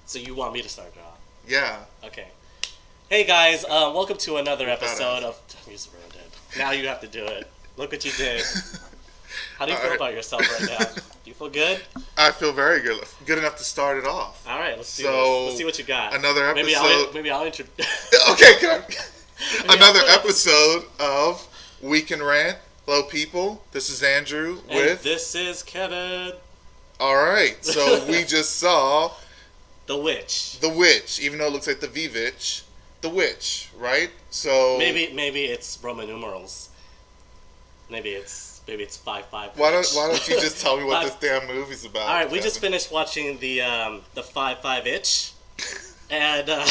So you want me to start it off? Yeah. Okay. Hey guys, welcome to another episode Badass. of. You just ruined it. Now you have to do it. Look what you did. How do you All feel right. about yourself right now? Do you feel good? I feel very good. Good enough to start it off. All right, let's do So, this. Let's see what you got. another Maybe episode- Maybe I'll introduce. Okay, another episode of WeCanRant. Hello, people. This is Andrew And with. this is Kevin, All right. So we just saw the witch. The Witch, even though it looks like the Vivitch. The Witch, right? So Maybe it's Roman numerals. Maybe it's 5-5. Why don't you just tell me what this damn movie's about? All right, we Kevin? just finished watching the 5-5 itch, and the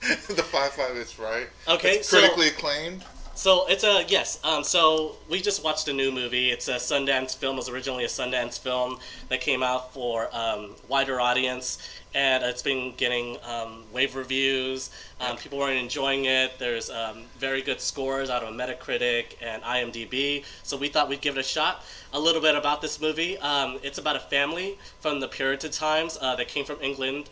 5-5 is right. Okay, It's critically acclaimed. so it's a yes. So we just watched a new movie. It's a Sundance film. It was originally a Sundance film that came out for wider audience, and it's been getting rave reviews. People are enjoying it. There's very good scores out of Metacritic and IMDb. So we thought we'd give it a shot. A little bit about this movie. It's about a family from the Puritan times that came from England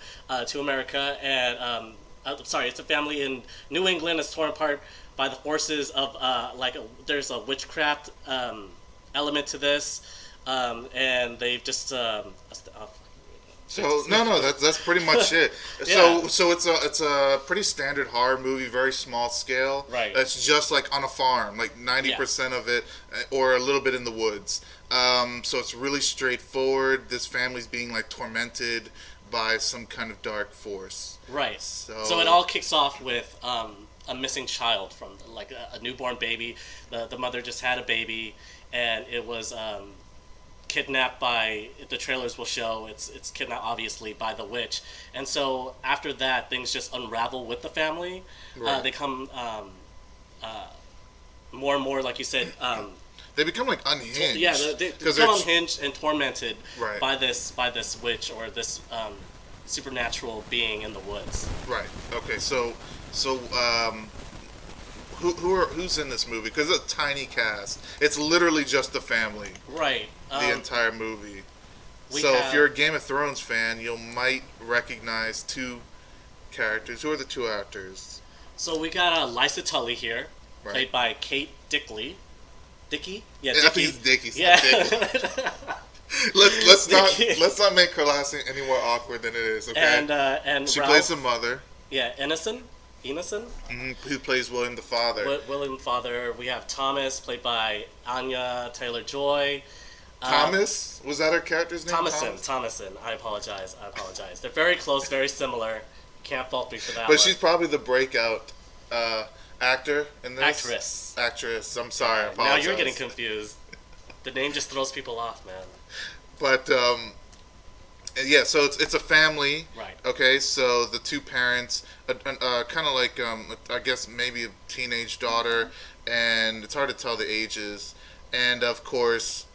to America, and it's a family in New England that's torn apart by the forces of there's a witchcraft element to this, and they've just So that's pretty much it. Yeah. So it's a pretty standard horror movie, very small scale. Right. That's just like on a farm, like 90% of it, or a little bit in the woods. So it's really straightforward. This family's being like tormented by some kind of dark force. right. So It all kicks off with a missing child from like a newborn baby. The mother just had a baby, and it was kidnapped by, the trailers will show, it's kidnapped obviously by the witch. And so after that, things just unravel with the family. Right. They come more and more, like you said, They become like unhinged. yeah, they 'Cause become they're- unhinged and tormented Right. by this witch or this supernatural being in the woods. Right. Okay. So who's in this movie? Because it's a tiny cast. It's literally just the family. Right. The entire movie. we So have- if you're a Game of Thrones fan, you might recognize two characters. Who are the two actors? So we got Lysa Tully here, Right. played by Kate Dickley. Dickey? Yeah, I Dickey. think it's Dickie. Yeah. Let's Dickie. not make her last name any more awkward than it is. Okay. and she Ralph, plays the mother. yeah, Innocent, Who plays William the father? William Father. We have Thomas, played by Anya Taylor-Joy. Thomas? Was that her character's name? Thomason. I apologize. They're very close, very similar. Can't fault me for that. But one. she's probably the breakout actor in this. Actress. I'm sorry. I Now apologize. you're getting confused. The name just throws people off, man. But yeah, so it's a family. Right. Okay, so the two parents, kind of like I guess maybe a teenage daughter, and it's hard to tell the ages, and of course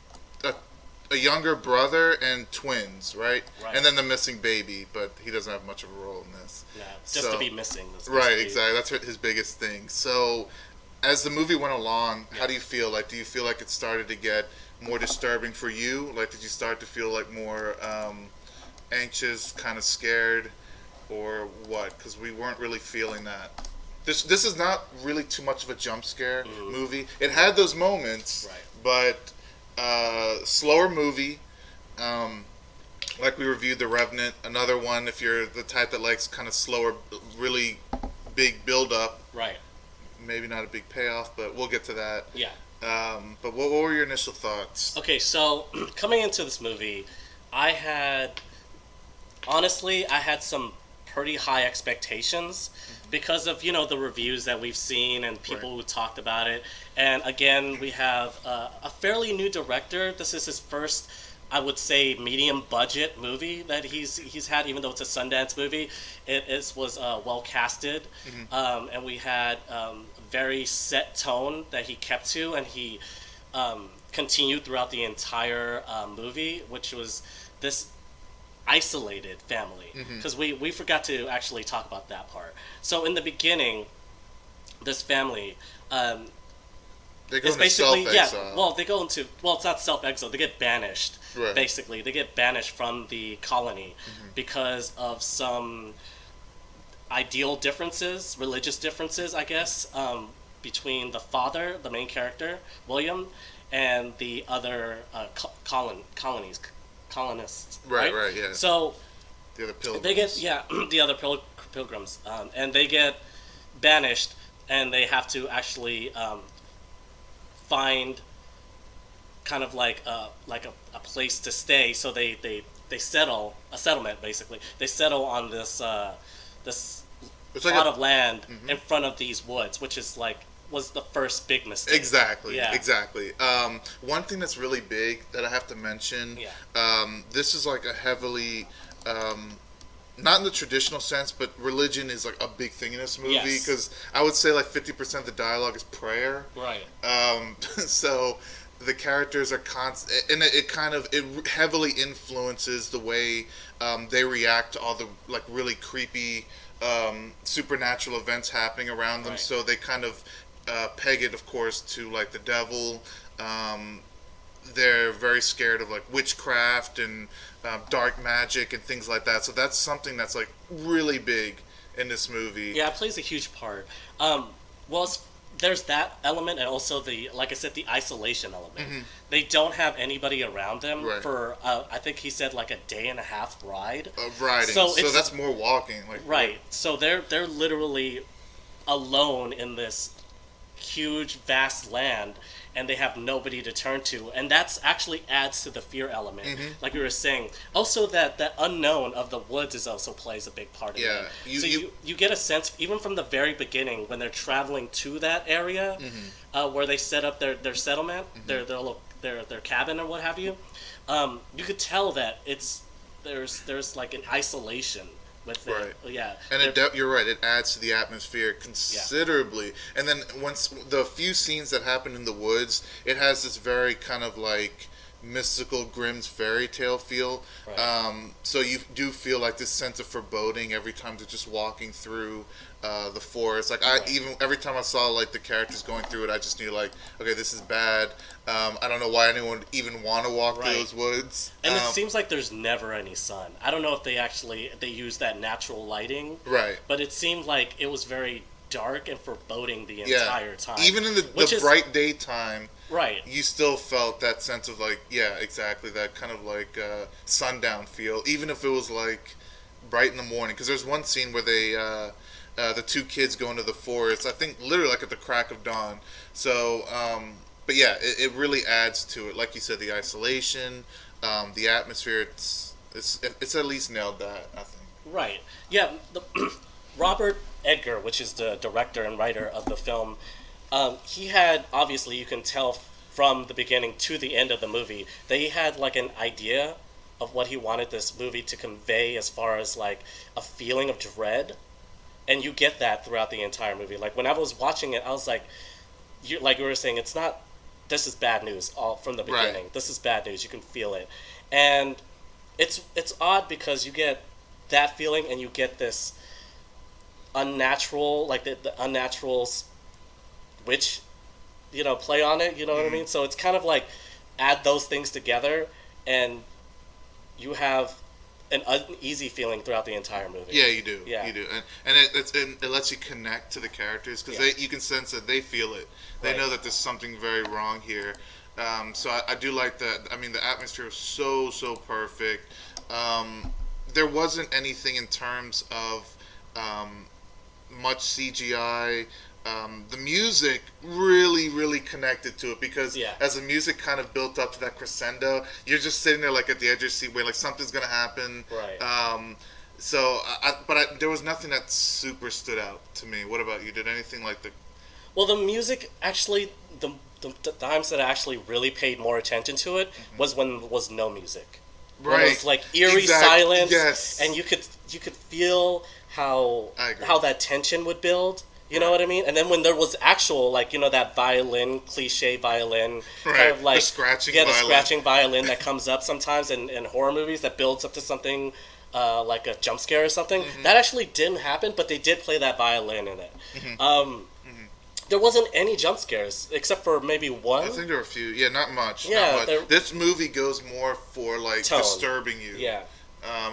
a younger brother and twins, right? Right. And then the missing baby, but he doesn't have much of a role in this. Yeah, just to be missing. That's Right, basically- exactly. That's his biggest thing. So, as the movie went along, how do you feel? Like, do you feel like it started to get more disturbing for you? Like, did you start to feel like more anxious, kind of scared, or what? Because we weren't really feeling that. This is not really too much of a jump scare movie. It had those moments, Right. but slower movie. Like we reviewed The Revenant, another one if you're the type that likes kind of slower, really big build up. Right. Maybe not a big payoff, but we'll get to that. Yeah. But what were your initial thoughts? Okay, so coming into this movie, I had some pretty high expectations because of the reviews that we've seen and people Right. who talked about it. And again, we have a fairly new director. This is his first, I would say, medium budget movie that he's had, even though it's a Sundance movie. Was well casted, and we had a very set tone that he kept to, and he continued throughout the entire movie, which was this isolated family, because we forgot to actually talk about that part. So in the beginning, this family, They go It's into basically self-exile. well, they go into it's not self-exile. They get banished. Right. Basically, they get banished from the colony because of some ideal differences, religious differences, I guess, between the father, the main character, William, and the other colonists. Right, yeah. So The other pilgrims. they get the other pilgrims, and they get banished, and they have to actually find kind of like a place to stay. So they settle a settlement basically. They settle on this It's like plot of land in front of these woods, which is was the first big mistake. Exactly. Yeah. Exactly. One thing that's really big that I have to mention. Yeah. This is like a heavily. Not in the traditional sense, but religion is like a big thing in this movie Yes. because I would say like 50% of the dialogue is prayer. Right. So the characters are constant, and it heavily influences the way they react to all the like really creepy supernatural events happening around them. Right. So they kind of peg it, of course, to like the devil. They're very scared of like witchcraft and dark magic and things like that. So that's something that's like really big in this movie. Yeah, it plays a huge part. There's that element, and also like I said, the isolation element. They don't have anybody around them Right. for I think he said like a day and a half ride. Riding. So So that's more walking. Like Right. So they're literally alone in this huge, vast land, and they have nobody to turn to, and that's actually adds to the fear element, like we were saying. Also, that unknown of the woods is also plays a big part of Yeah. it. You get a sense even from the very beginning when they're traveling to that area, where they set up their settlement, their cabin or what have you. You could tell that there's like an isolation with it. Right. Yeah. And you're right. It adds to the atmosphere considerably. And then once the few scenes that happen in the woods, it has this very kind of like mystical Grimm's fairy tale feel. Right. So you do feel like this sense of foreboding every time they're just walking through the forest. Like even every time I saw like the characters going through it, I just knew like, okay, this is bad. I don't know why anyone would even want to walk through those woods. And it seems like there's never any sun. I don't know if they use that natural lighting. Right. But it seemed like it was very dark and foreboding the entire time. Even in the bright daytime, right, you still felt that sense of like, exactly, that kind of like sundown feel, even if it was like bright in the morning. Because there's one scene where they, the two kids go into the forest, I think literally like at the crack of dawn. So, but yeah, it really adds to it. Like you said, the isolation, the atmosphere, it's at least nailed that, I think. Right. Yeah, Robert Edgar, which is the director and writer of the film, he had, obviously you can tell from the beginning to the end of the movie, that he had like an idea of what he wanted this movie to convey as far as like a feeling of dread. And you get that throughout the entire movie. Like when I was watching it, I was like, like you were saying, it's not, this is bad news all from the beginning. Right. This is bad news. You can feel it. And it's odd because you get that feeling and you get this unnatural, like the unnatural witch, play on it, you know what I mean? So it's kind of like add those things together and you have an uneasy feeling throughout the entire movie. Yeah, you do. Yeah. You do. And it lets you connect to the characters because you can sense that they feel it. They know that there's something very wrong here. So I do like that. I mean, the atmosphere was so perfect. There wasn't anything in terms of much CGI. The music really connected to it because as the music kind of built up to that crescendo, you're just sitting there like at the edge of your seat where like something's gonna happen. Right. So, there was nothing that super stood out to me. What about you? Did anything like the? Well, the music actually, the times that I actually really paid more attention to it was when there was no music. Right. When it was like eerie silence. Yes. And you could feel how that tension would build. You know what I mean? And then when there was actual, like, that violin, cliche violin, kind of like... the scratching violin. violin. The scratching violin that comes up sometimes in horror movies that builds up to something like a jump scare or something. That actually didn't happen, but they did play that violin in it. There wasn't any jump scares except for maybe one. I think there were a few. Yeah, not much. Yeah, not much. This movie goes more for like tone. disturbing you. Yeah.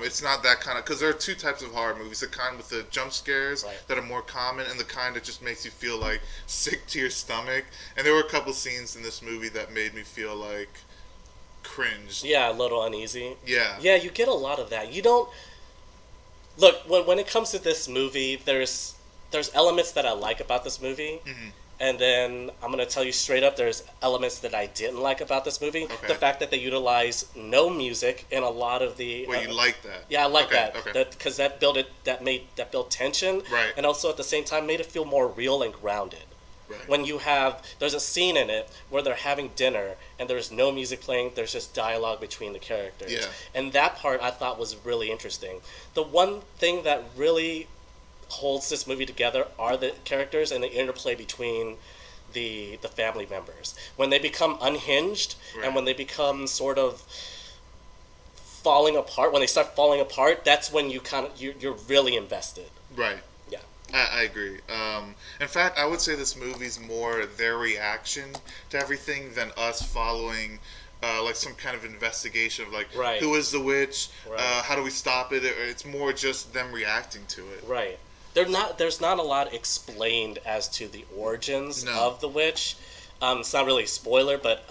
It's not that kind of, because there are two types of horror movies: the kind with the jump scares Right. that are more common, and the kind that just makes you feel like sick to your stomach. And there were a couple scenes in this movie that made me feel like cringed. Yeah, a little uneasy. Yeah. Yeah, you get a lot of that. You don't look when it comes to this movie. There's elements that I like about this movie, and then I'm gonna tell you straight up. There's elements that I didn't like about this movie. Okay. The fact that they utilize no music in a lot of the. Well, you like that? Yeah, I like Okay, that. okay. Because that built tension, Right. and also at the same time made it feel more real and grounded. Right. When there's a scene in it where they're having dinner and there's no music playing, there's just dialogue between the characters. Yeah. And that part I thought was really interesting. The one thing that really holds this movie together are the characters and the interplay between the family members. When they become unhinged Right. and when they become sort of falling apart, when they start falling apart, that's when you're really invested. Right. Yeah. I agree. In fact, I would say this movie's more their reaction to everything than us following like some kind of investigation of like Right. who is the witch, Right. how do we stop it? It's more just them reacting to it. Right. There's not a lot explained as to the origins No. of the witch. It's not really a spoiler, but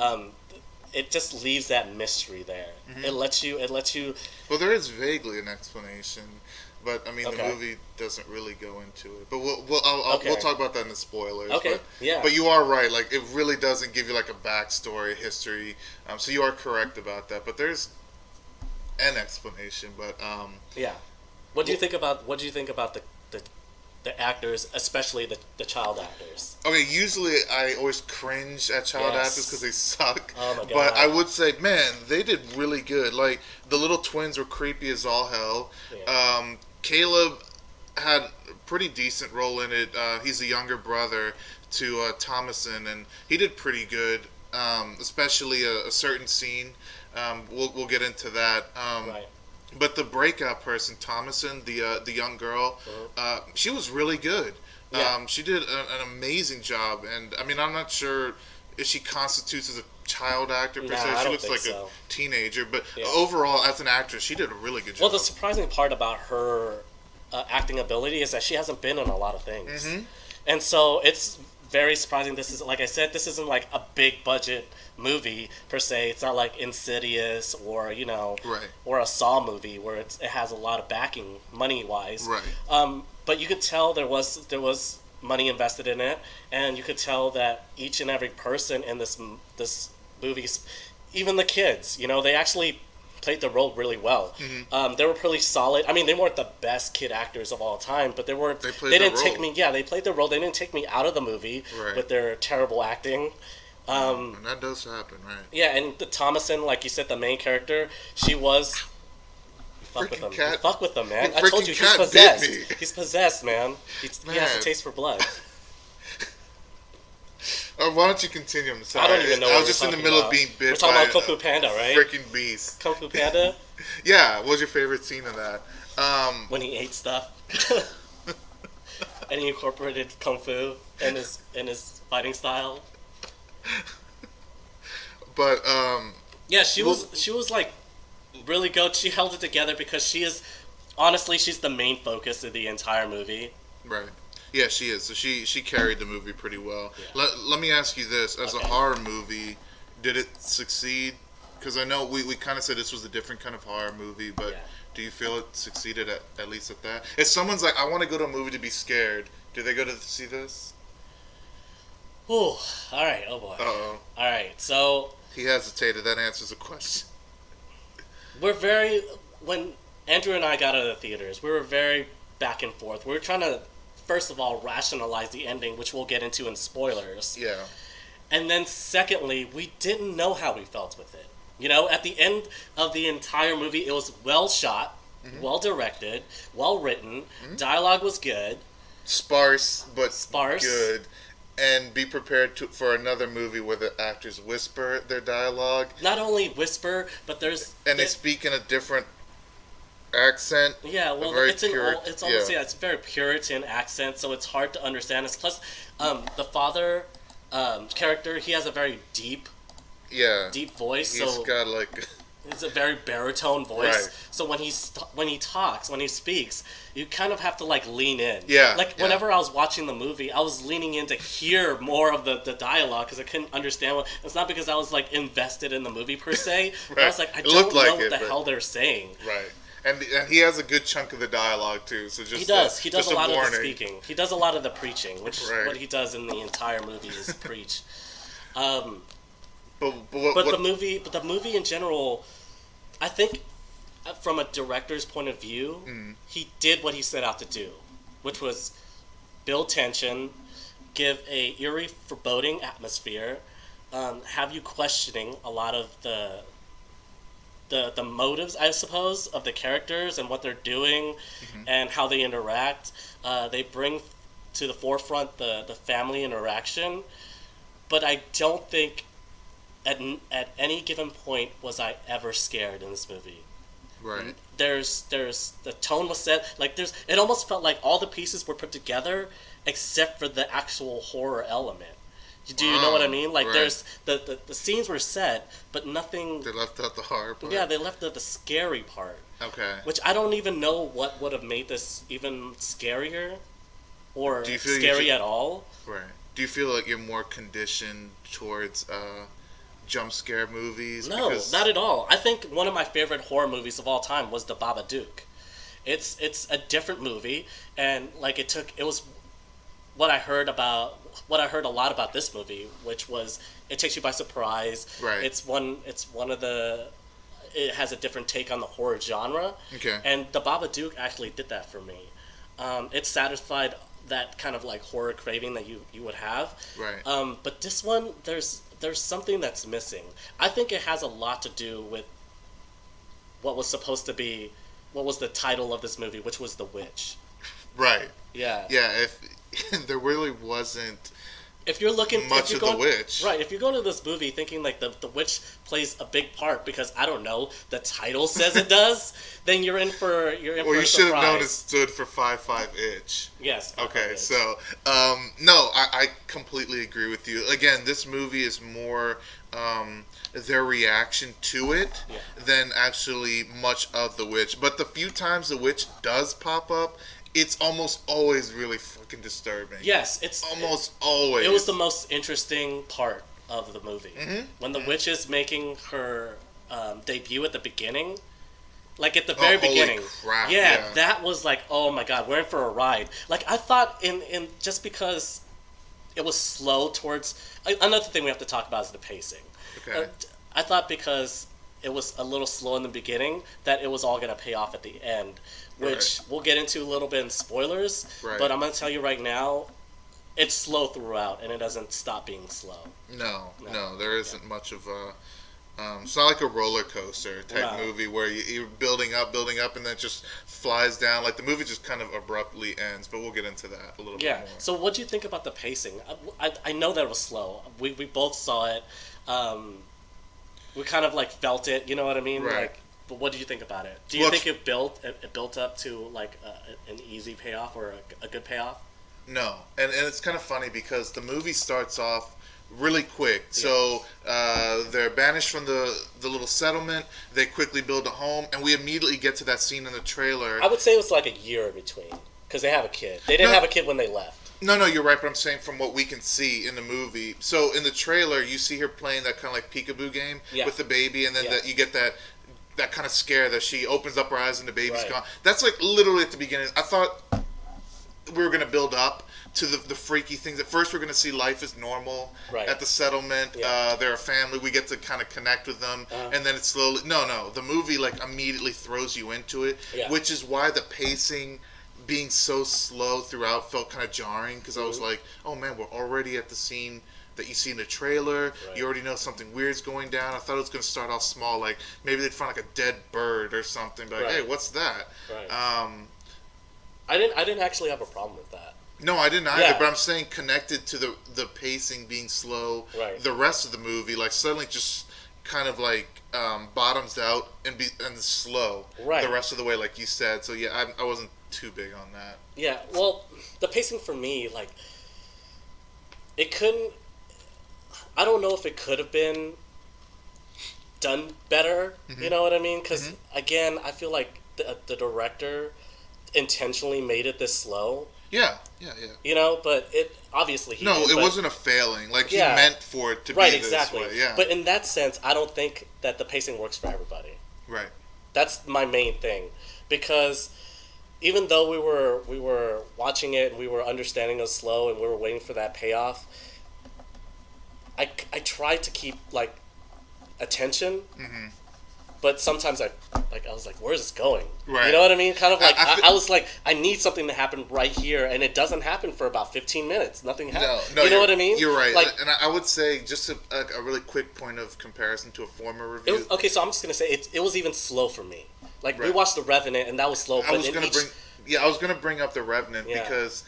it just leaves that mystery there. Mm-hmm. It lets you. Well, there is vaguely an explanation, but I mean the Okay. movie doesn't really go into it. But we'll Okay. we'll talk about that in the spoilers. Okay, But, yeah. But you are right. Like it really doesn't give you like a backstory, history. So you are correct about that. But there's an explanation. But Yeah. What do you think about the actors, especially the child actors? okay, usually I always cringe at child Yes. actors because they suck. Oh my God. But I would say, man, they did really good. Like the little twins were creepy as all hell. Yeah. Caleb had a pretty decent role in it. He's the younger brother to Thomason, and he did pretty good. Especially a certain scene. We'll get into that. Right. But the breakout person, Thomason, the young girl, she was really good. Yeah. She did an amazing job, and I mean, I'm not sure if she constitutes as a child actor per Nah, se. I She don't looks think like so. a teenager, but Yeah. overall, as an actress, she did a really good job. Well, the surprising part about her acting ability is that she hasn't been in a lot of things, and so it's very surprising. This is, like I said, this isn't like a big budget movie per se. It's not like Insidious or Right. or a Saw movie where it has a lot of backing money wise. Right. But you could tell there was money invested in it, and you could tell that each and every person in this movie, even the kids, they actually played the role really well. They were pretty solid. I mean, they weren't the best kid actors of all time, but they weren't. They played They their didn't take role. me. Yeah, they played their role. They didn't take me out of the movie Right. with their terrible acting. And that does happen, right? Yeah, and the Thomason, like you said, the main character, she was. Fuck with Freaking him. cat- Fuck with him, man. the I told freaking you, he's cat bit possessed. me. He's possessed, man. He has Man. a taste for blood. Why don't you continue? I'm sorry. I don't even know. I what was just we're in the talking middle about. of being We're bit talking by about Kung Fu Panda, right? freaking beast. Kung Fu Panda, Yeah, what was your favorite scene of that? when he ate stuff, and he incorporated Kung Fu in his fighting style. But Yeah, she was like really good. She held it together because she's the main focus of the entire movie. right. Yeah, she is. So she carried the movie pretty well. Yeah. Let me ask you this: as Okay. a horror movie, did it succeed? Because I know we kind of said this was a different kind of horror movie, but Yeah. do you feel it succeeded at least at that? If someone's like, I want to go to a movie to be scared, do they go to see this? Ooh, all right. Oh boy. Uh-oh. All right. So He hesitated. That answers the question. when Andrew and I got out of the theaters, we were very back and forth. We were trying to, first of all, rationalize the ending, which we'll get into in spoilers. Yeah. And then secondly, we didn't know how we felt with it. At the end of the entire movie, it was well shot, well directed, well written, dialogue was good. Sparse, but Sparse. good. And be prepared for another movie where the actors whisper their dialogue. Not only whisper, but And they speak in a different accent. Yeah, well, it's almost yeah, it's a very Puritan accent, so it's hard to understand. It's plus, the father character, he has a very deep voice. He's So got like it's a very baritone voice. Right. So when he speaks, you kind of have to like lean in. Yeah. Like whenever I was watching the movie, I was leaning in to hear more of the dialogue because I couldn't understand what. It's not because I was like invested in the movie per se. Right. I was like, I don't know what the hell they're saying. Right. And he has a good chunk of the dialogue too. So just he does a lot of the speaking. He does a lot of the preaching, which right. what he does in the entire movie is preach. But the movie in general, I think, from a director's point of view, he did what he set out to do, which was build tension, give a eerie, foreboding atmosphere, have you questioning a lot of the motives, I suppose, of the characters and what they're doing and how they interact. They bring to the forefront the family interaction, but I don't think at any given point was I ever scared in this movie. Right. There's the tone was set, like it almost felt like all the pieces were put together except for the actual horror element. Do you know what I mean? Like, right. There's the scenes were set, but nothing. They left out the horror part. Yeah, they left the scary part. Okay. Which I don't even know what would have made this even scarier, or scary at all. Right. Do you feel like you're more conditioned towards jump scare movies? No, not at all. I think one of my favorite horror movies of all time was The Babadook. It's a different movie, and like it was what I heard a lot about this movie, which was it takes you by surprise. Right. It has a different take on the horror genre. Okay. And The Babadook actually did that for me. It satisfied that kind of like horror craving that you would have. Right. But this one, there's something that's missing. I think it has a lot to do with what was the title of this movie, which was The Witch. Right. Yeah. Yeah. If there really wasn't. If you're looking much of the witch, right? If you go to this movie thinking like the witch plays a big part because I don't know the title says it does, then you're in for a surprise. Well, you should have known it stood for 5-5 itch. Yes. Okay, so no, I completely agree with you. Again, this movie is more their reaction to it than actually much of the witch. But the few times the witch does pop up, it's almost always really fucking disturbing. Yes, almost always. It was the most interesting part of the movie. Mm-hmm. When the witch is making her debut at the beginning, like at the very beginning. Holy crap, yeah, that was like, oh my god, we're in for a ride. Like I thought in just because it was slow towards another thing we have to talk about is the pacing. Okay. I thought because it was a little slow in the beginning that it was all going to pay off at the end. Which we'll get into a little bit in spoilers, but I'm going to tell you right now, it's slow throughout, and it doesn't stop being slow. No, there isn't much of a... it's not like a roller coaster type movie where you're building up, and then it just flies down. Like, the movie just kind of abruptly ends, but we'll get into that a little bit more. So what do you think about the pacing? I know that it was slow. We both saw it. We kind of, like, felt it, you know what I mean? Right. Like, but what do you think about it? Do you think it built up to like an easy payoff or a good payoff? No, and it's kind of funny because the movie starts off really quick. Yeah. So they're banished from the little settlement. They quickly build a home, and we immediately get to that scene in the trailer. I would say it was like a year in between because they have a kid. They didn't have a kid when they left. No, you're right, but I'm saying from what we can see in the movie. So in the trailer, you see her playing that kind of like peekaboo game with the baby, and then you get that kind of scare that she opens up her eyes and the baby's gone. That's like literally at the beginning. I thought we were going to build up to the freaky things. At first, we're going to see life as normal at the settlement. They're a family. We get to kind of connect with them. And then it's slowly... No. The movie like immediately throws you into it, which is why the pacing being so slow throughout felt kind of jarring because I was like, oh man, we're already at the scene that you see in the trailer. Right. You already know something weird's going down. I thought it was going to start off small, like maybe they'd find like a dead bird or something. But like, hey, what's that? Right. I didn't actually have a problem with that. No, I didn't either. But I'm saying connected to the pacing being slow. Right. The rest of the movie, like suddenly just kind of like bottoms out and slow Right. the rest of the way, like you said. So yeah, I wasn't too big on that. Yeah, well, the pacing for me, like, it couldn't. I don't know if it could have been done better. Mm-hmm. You know what I mean? Because Mm-hmm. again, I feel like the director intentionally made it this slow. Yeah. You know, but it obviously he No, did, it but, wasn't a failing. Like Yeah. he meant for it to right, be this exactly. way. Yeah. But in that sense, I don't think that the pacing works for everybody. Right. That's my main thing, because even though we were watching it and we were understanding it was slow and we were waiting for that payoff, I tried to keep like attention, Mm-hmm. but sometimes I was like, where's this going? Right. You know what I mean? Kind of like I I was like, I need something to happen right here, and it doesn't happen for about 15 minutes. Nothing happens. No, you know what I mean? You're right. Like, And I would say just a really quick point of comparison to a former review. it was, okay, so I'm just gonna say it was even slow for me. Like we Right. watched The Revenant, and that was slow. I But was in gonna each, I was gonna bring up The Revenant Yeah. because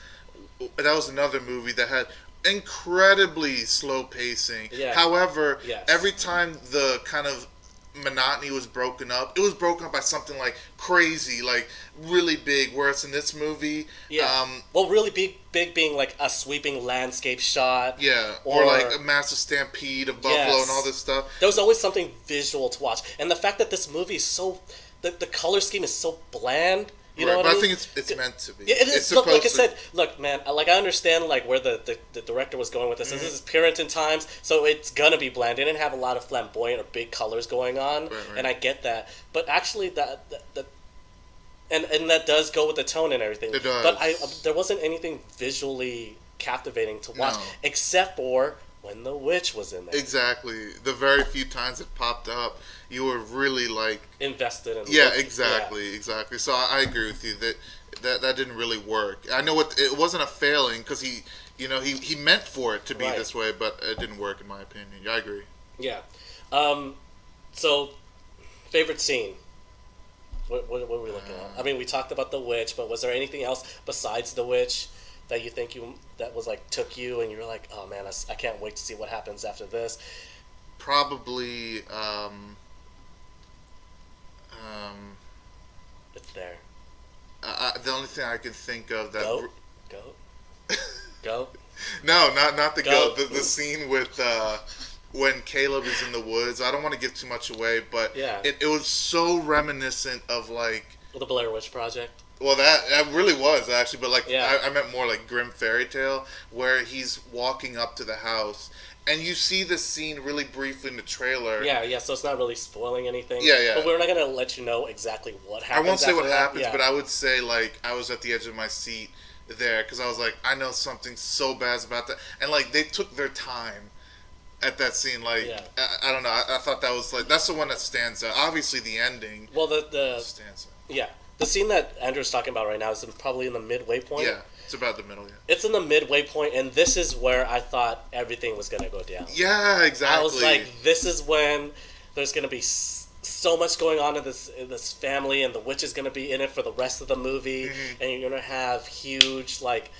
that was another movie that had incredibly slow pacing. Yeah. However, Yes. every time the kind of monotony was broken up, it was broken up by something like crazy, like really big. Whereas in this movie, yeah, well, really big being like a sweeping landscape shot. yeah, or Or- like a massive stampede of buffalo Yes. and all this stuff. There was always something visual to watch, and the fact that this movie is so the color scheme is so bland. You know Right, what but I mean? think it's meant to be. Yeah, it is. It's Look, like I supposed said, look, man. Like I understand, like where the director was going with this. Mm-hmm. This is Puritan times, so it's gonna be bland. They didn't have a lot of flamboyant or big colors going on, Right. and I get that. But actually, and that does go with the tone and everything. It does. But there wasn't anything visually captivating to watch, No. except for when the witch was in there. Exactly. The very few times it popped up, you were really like, Invested in. yeah, looking- exactly. So I agree with you that didn't really work. I know it wasn't a failing because he meant for it to be Right. this way, but it didn't work in my opinion. I agree. Yeah. So, favorite scene. What were we looking at? I mean, we talked about the witch, but was there anything else besides the witch that you think that was like took you and you're like, oh man, I can't wait to see what happens after this? Probably. It's there. The only thing I can think of that. Go. No, not the Goat. goat. The scene with when Caleb is in the woods. I don't want to give too much away, but Yeah. it was so reminiscent of like. The Blair Witch Project. Well, that really was actually, but like Yeah. I meant more like grim fairy tale, where he's walking up to the house, and you see this scene really briefly in the trailer. Yeah. So it's not really spoiling anything. Yeah. But we're not gonna let you know exactly what I happens. won't say after what that. happens, Yeah. but I would say like I was at the edge of my seat there because I was like, I know something so bad's about that, and like they took their time at that scene. Like Yeah. I don't know, I thought that was like that's the one that stands out. Obviously, the ending Well, the stands out. yeah, the scene that Andrew's talking about right now is probably in the midway point. Yeah, it's about the middle. Yeah. It's in the midway point, and this is where I thought everything was gonna go down. Yeah, exactly. I was like, this is when there's gonna be so much going on in this family, and the witch is gonna be in it for the rest of the movie, Mm-hmm. and you're gonna have huge like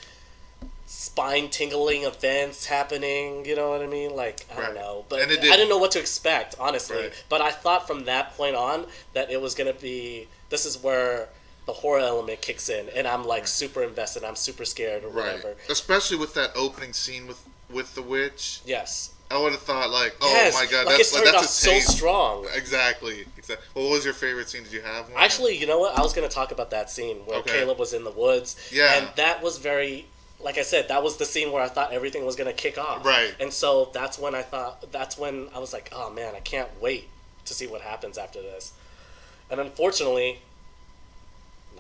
spine tingling events happening. You know what I mean? Like I Right. don't know, but And it I did. didn't know what to expect honestly. Right. But I thought from that point on that it was gonna be. This is where the horror element kicks in, and I'm like super invested. I'm super scared or Right. whatever. Especially with that opening scene with the witch. Yes. I would have thought like, oh Yes. my god, Like it that's started off a so taste. strong. Exactly. What was your favorite scene? Did you have one? Actually, you know what? I was going to talk about that scene where Okay. Caleb was in the woods. Yeah. And that was very, like I said, that was the scene where I thought everything was going to kick off. Right. And so that's when I was like, oh man, I can't wait to see what happens after this. And unfortunately,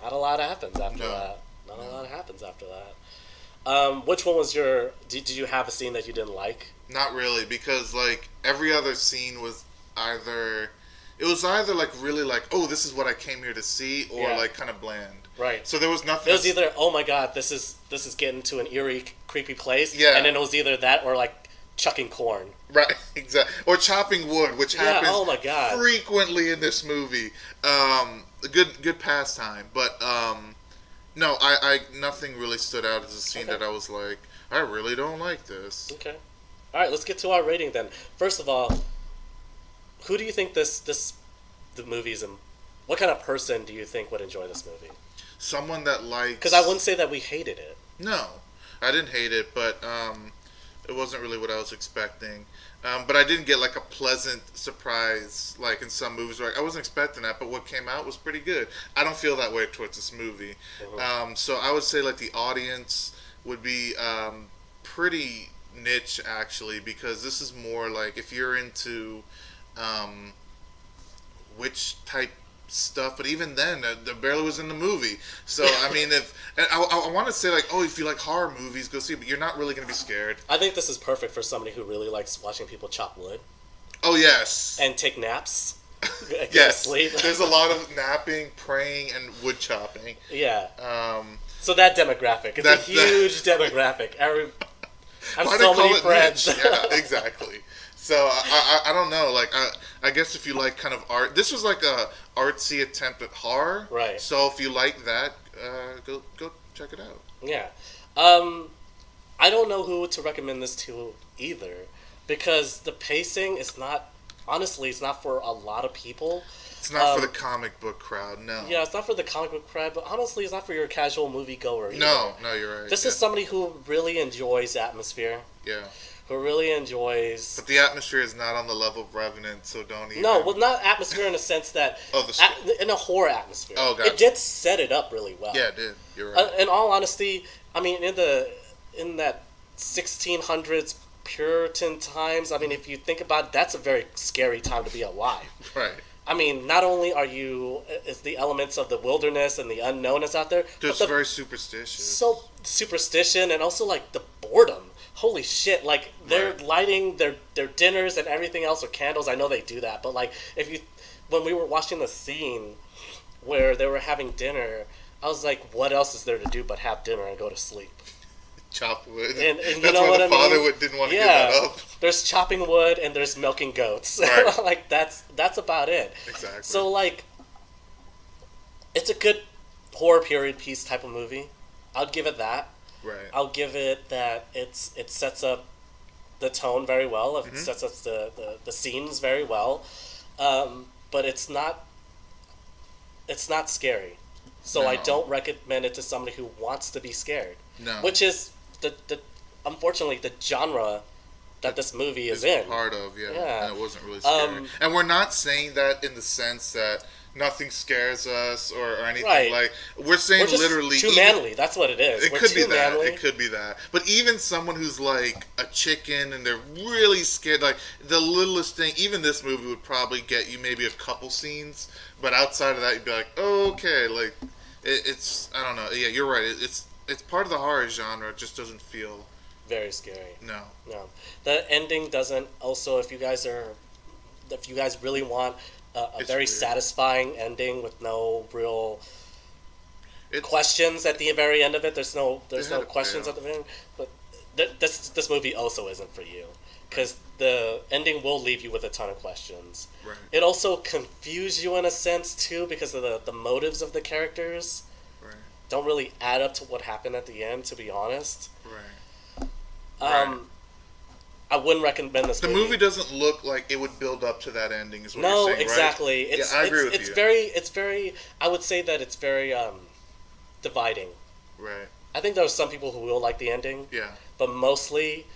not a lot happens after No. that. Not a lot happens after that. Which one was did you have a scene that you didn't like? Not really, because like every other scene was either like really like, oh, this is what I came here to see, or Yeah. like kind of bland. Right. So there was nothing. It was either, oh my god, this is getting to an eerie, creepy place. Yeah. And then it was either that or like chucking corn. Right, exactly, or chopping wood, which Yeah, happens oh my God. frequently in this movie. A good pastime, but no, I nothing really stood out as a scene Okay. that I was like, I really don't like this. Okay. All right, let's get to our rating then. First of all, who do you think the movie's in? What kind of person do you think would enjoy this movie? Someone that likes. Because I wouldn't say that we hated it. No, I didn't hate it, but it wasn't really what I was expecting. But I didn't get like a pleasant surprise like in some movies where I wasn't expecting that, but what came out was pretty good. I don't feel that way towards this movie. So I would say like the audience would be pretty niche actually, because this is more like if you're into witch type stuff, but even then the barely was in the movie. So I mean, if and I want to say like, oh, if you like horror movies, go see it, but you're not really going to be scared. I think this is perfect for somebody who really likes watching people chop wood. Oh yes. And take naps. Yes. Sleep. There's a lot of napping, praying, and wood chopping. Yeah. So that demographic is a huge demographic. I have so many friends. Yeah, exactly. So I don't know. Like I guess if you like kind of art, this was like a artsy attempt at horror. Right. So if you like that, go check it out. Yeah. I don't know who to recommend this to either, because the pacing is not. Honestly, it's not for a lot of people. It's not for the comic book crowd, no. Yeah, it's not for the comic book crowd, but honestly, it's not for your casual moviegoer either. No, you're right. This is somebody who really enjoys atmosphere. Yeah. Who really enjoys... But the atmosphere is not on the level of Revenant, so don't even... No, well, not atmosphere in the sense that... in a horror atmosphere. Oh, gotcha. It did set it up really well. Yeah, it did. You're right. In all honesty, I mean, in that 1600s Puritan times, I mean, if you think about it, that's a very scary time to be alive. Right. I mean, not only is the elements of the wilderness and the unknown is out there, it's very superstitious. So superstition, and also like the boredom. Holy shit! Like they're lighting their dinners and everything else with candles. I know they do that, but like when we were watching the scene where they were having dinner, I was like, what else is there to do but have dinner and go to sleep? Chop wood. And that's you know why what the I mean? father didn't want to give that up. There's chopping wood and there's milking goats. Right. Like that's about it. Exactly. So like, it's a good horror period piece type of movie. I'd give it that. Right. I'll give it that it sets up the tone very well. It sets up the scenes very well. But it's not scary. So I don't recommend it to somebody who wants to be scared. No. Which is the unfortunately the genre that this movie is in. Part of, yeah. And it wasn't really scary. And we're not saying that in the sense that nothing scares us or anything. Right. Like we're saying, we're just literally too manly. That's what it is. It could be that. It could be that. But even someone who's like a chicken and they're really scared, like the littlest thing, even this movie would probably get you maybe a couple scenes, but outside of that you'd be like, oh, okay, like it's I don't know. Yeah, you're right. It's part of the horror genre. It just doesn't feel very scary. No. The ending doesn't. Also, if you guys really want a very satisfying ending with no real questions at the very end of it, there's no questions at the end. But this movie also isn't for you, because the ending will leave you with a ton of questions. Right. It also confuses you in a sense too, because of the motives of the characters. Right. Don't really add up to what happened at the end, to be honest. Right. I wouldn't recommend this movie. The movie doesn't look like it would build up to that ending, is what you're saying, exactly. Right? I agree with you. It's very, I would say that it's very dividing. Right. I think there are some people who will like the ending. Yeah. But mostly,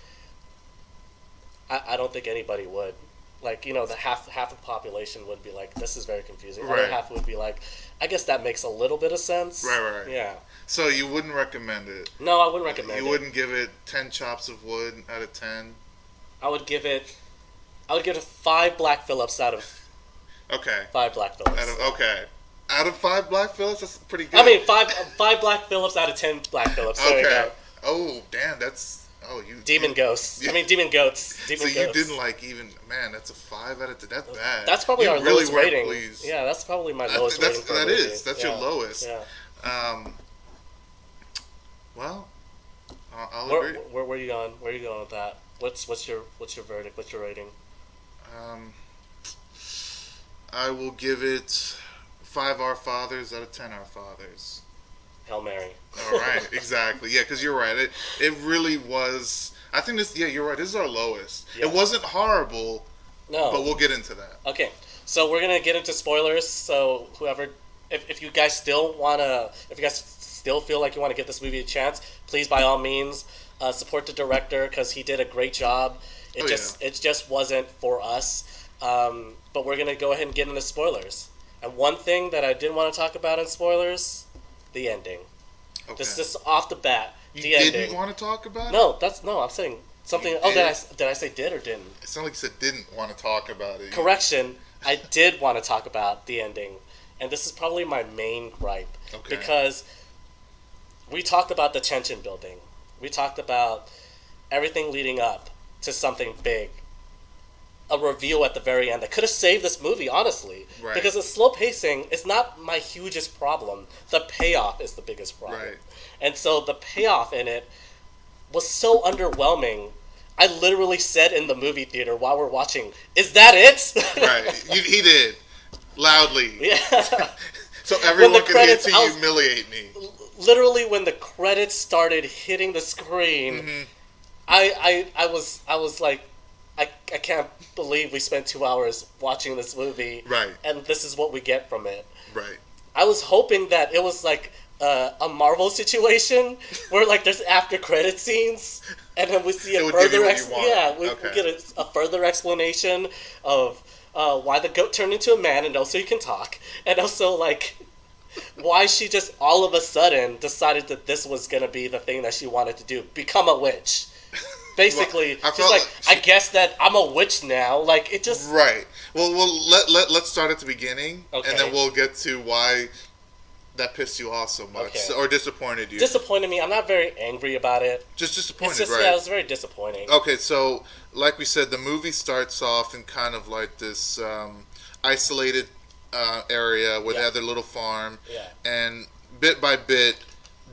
I don't think anybody would. Like, the half the population would be like, this is very confusing. The other half would be like, I guess that makes a little bit of sense. Right. Yeah. So you wouldn't recommend it? No, I wouldn't recommend it. You wouldn't give it 10 chops of wood out of 10? I would give it 5 Black Phillips out of... Okay. 5 Black Phillips. Out of 5 Black Phillips? That's pretty good. I mean, 5 Black Phillips out of 10 Black Phillips. There you go. Oh, damn, that's... Oh, you... Demon Ghosts. Yeah. I mean, Demon Goats. So you didn't like even... Man, that's a 5 out of 10. That's bad. That's probably our lowest rating. Pleased. Yeah, that's probably my lowest rating. That's your lowest. Yeah. Well, I'll agree. Where are you going? Where are you going with that? What's your verdict? What's your rating? I will give it 5 Our Fathers out of 10 Our Fathers. Hail Mary. All right, exactly. Yeah, because you're right. It really was. I think this. Yeah, you're right. This is our lowest. Yeah. It wasn't horrible, No. But we'll get into that. Okay, so we're gonna get into spoilers. So whoever, if you guys still wanna, if you guys still feel like you want to give this movie a chance, please by all means support the director because he did a great job. It just wasn't for us. But we're gonna go ahead and get into spoilers. And one thing that I didn't want to talk about in spoilers, the ending. Okay. Just off the bat, You the didn't ending. want to talk about it? No. I'm saying something. You Oh, did? did I say did or didn't? It sounded like you said didn't want to talk about it. Correction, I did want to talk about the ending, and this is probably my main gripe. Okay. Because we talked about the tension building. We talked about everything leading up to something big. A reveal at the very end that could have saved this movie, honestly. Right. Because the slow pacing is not my hugest problem. The payoff is the biggest problem. Right. And so the payoff in it was so underwhelming. I literally said in the movie theater while we're watching, "Is that it?" Right. He did. Loudly. Yeah. So everyone could hear credits, to humiliate me. Literally, when the credits started hitting the screen, Mm-hmm. I was like, I can't believe we spent 2 hours watching this movie. Right. And this is what we get from it. Right. I was hoping that it was like a Marvel situation where like there's after credit scenes and then we see It a would give you further what you want. we Okay. get a further explanation of why the goat turned into a man and also he can talk, and also like why she just all of a sudden decided that this was gonna be the thing that she wanted to do, become a witch. Basically, Well, I she's felt like, like she- I guess that I'm a witch now. Like it just Right. Well, let's start at the beginning, Okay. and then we'll get to why that pissed you off so much, Okay. or disappointed you. disappointed me. I'm not very angry about it. Just disappointed, It's just right? yeah, it was very disappointing. Okay, so like we said, the movie starts off in kind of like this isolated area where they Yeah. have their little farm, Yeah. and bit by bit,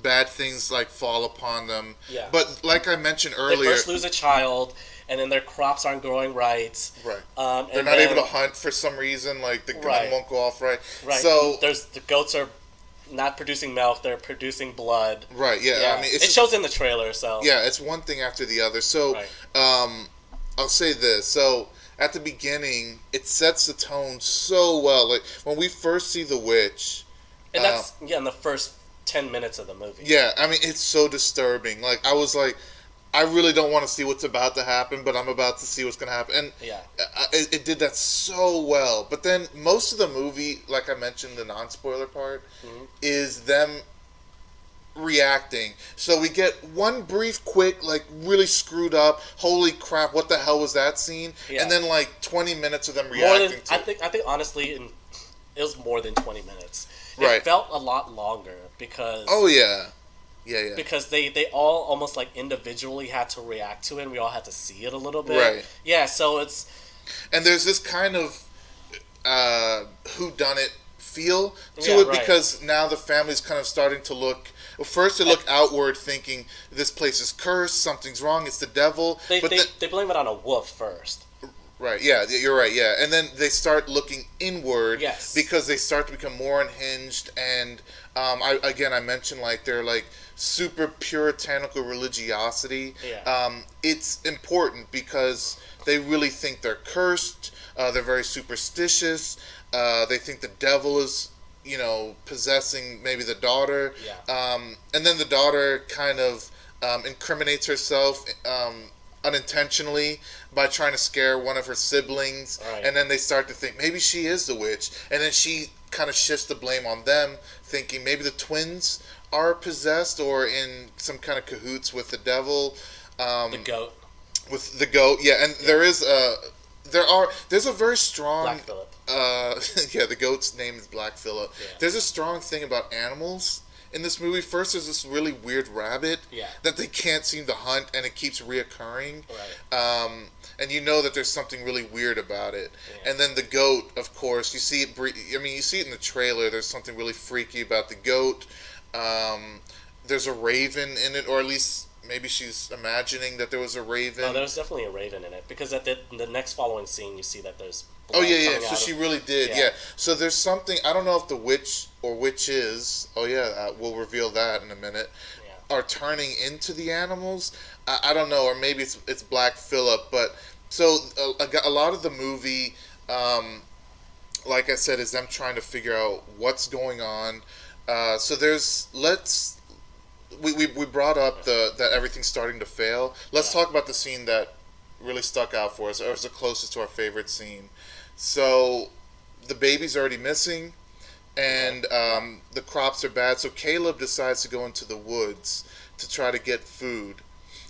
bad things like fall upon them. Yeah. But like I mentioned They earlier, first lose a child, and then their crops aren't growing right. right? And They're not then- able to hunt for some reason. Like the gun Right. won't go off right. Right. So the goats are not producing milk; they're producing blood. right, yeah. Yeah. I mean, it shows in the trailer. So yeah, it's one thing after the other. So, Right. I'll say this. So, at the beginning, it sets the tone so well. Like when we first see the witch, and that's in the first 10 minutes of the movie. yeah, I mean, it's so disturbing. Like I was like, I really don't want to see what's about to happen, but I'm about to see what's going to happen, and Yeah. it did that so well. But then most of the movie, like I mentioned, the non-spoiler part, Mhm. is them reacting. So we get one brief, quick, like really screwed up, holy crap, what the hell was that scene? Yeah. And then like 20 minutes of them More reacting than to I think honestly, it was more than 20 minutes. It Right. felt a lot longer because Oh yeah. Yeah. because they all almost like individually had to react to it, and we all had to see it a little bit. Right. Yeah. So it's And there's this kind of whodunit feel to Yeah, it right. because now the family's kind of starting to look. Well, first they look outward, thinking this place is cursed, something's wrong, it's the devil. they but they blame it on a wolf first. right, yeah, you're right, yeah. And then they start looking inward, Yes. because they start to become more unhinged. And I mentioned like they're like super puritanical religiosity. Yeah. It's important because they really think they're cursed. They're very superstitious. They think the devil is, possessing maybe the daughter. Yeah. And then the daughter kind of incriminates herself unintentionally by trying to scare one of her siblings. Right. And then they start to think maybe she is the witch. And then she kind of shifts the blame on them, thinking maybe the twins are possessed or in some kind of cahoots with the devil. The goat. With the goat, yeah. And there's a very strong Black Phillip. yeah, the goat's name is Black Phillip. Yeah. There's a strong thing about animals in this movie. First, there's this really weird rabbit Yeah. that they can't seem to hunt, and it keeps reoccurring. Right. And you know that there's something really weird about it. Yeah. And then the goat, of course, you see it. You see it in the trailer. There's something really freaky about the goat. There's a raven in it, or at least maybe she's imagining that there was a raven. No, there was definitely a raven in it because at the next following scene you see that there's Oh blood yeah. coming So out she of- really did. Yeah. Yeah. So there's something. I don't know if the witch or witches. Oh yeah. We'll reveal that in a minute. Yeah. Are turning into the animals. I don't know, or maybe it's Black Phillip. But So a lot of the movie, like I said, is them trying to figure out what's going on. So there's let's we brought up the that everything's starting to fail. Let's talk about the scene that really stuck out for us, or is the closest to our favorite scene. So the baby's already missing, and the crops are bad. So Caleb decides to go into the woods to try to get food.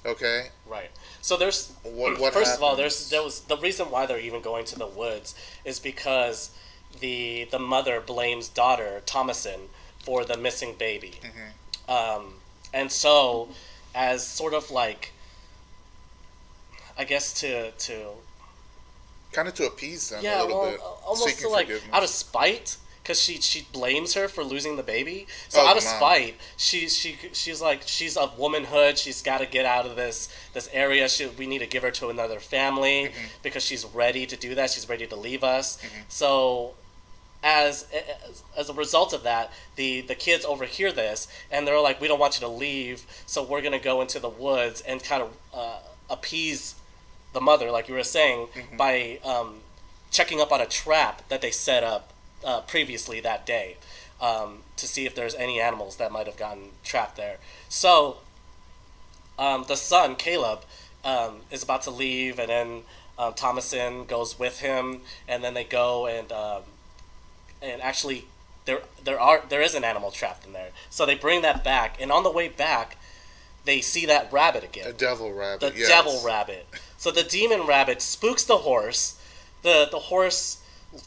Okay. Right. So there's what first of all, happens? there was the reason why they're even going to the woods is because the mother blames daughter Thomason for the missing baby, and so as sort of like, I guess to Kind of to appease them a yeah, little well, bit, almost seeking to like forgiveness. out of spite, because she blames her for losing the baby. So Oh, out the of mom. spite, she's like she's of womanhood. She's got to get out of this area. We need to give her to another family because she's ready to do that. She's ready to leave us. So as as a result of that, the kids overhear this and they're like, we don't want you to leave, so we're gonna go into the woods and kind of appease the mother, like you were saying, by checking up on a trap that they set up previously that day, to see if there's any animals that might have gotten trapped there. So the son, Caleb, is about to leave, and then Thomason goes with him, and then they go and actually there is an animal trapped in there. So they bring that back, and on the way back, they see that rabbit again. A devil rabbit. The Yes. devil rabbit. So the demon rabbit spooks the horse. The horse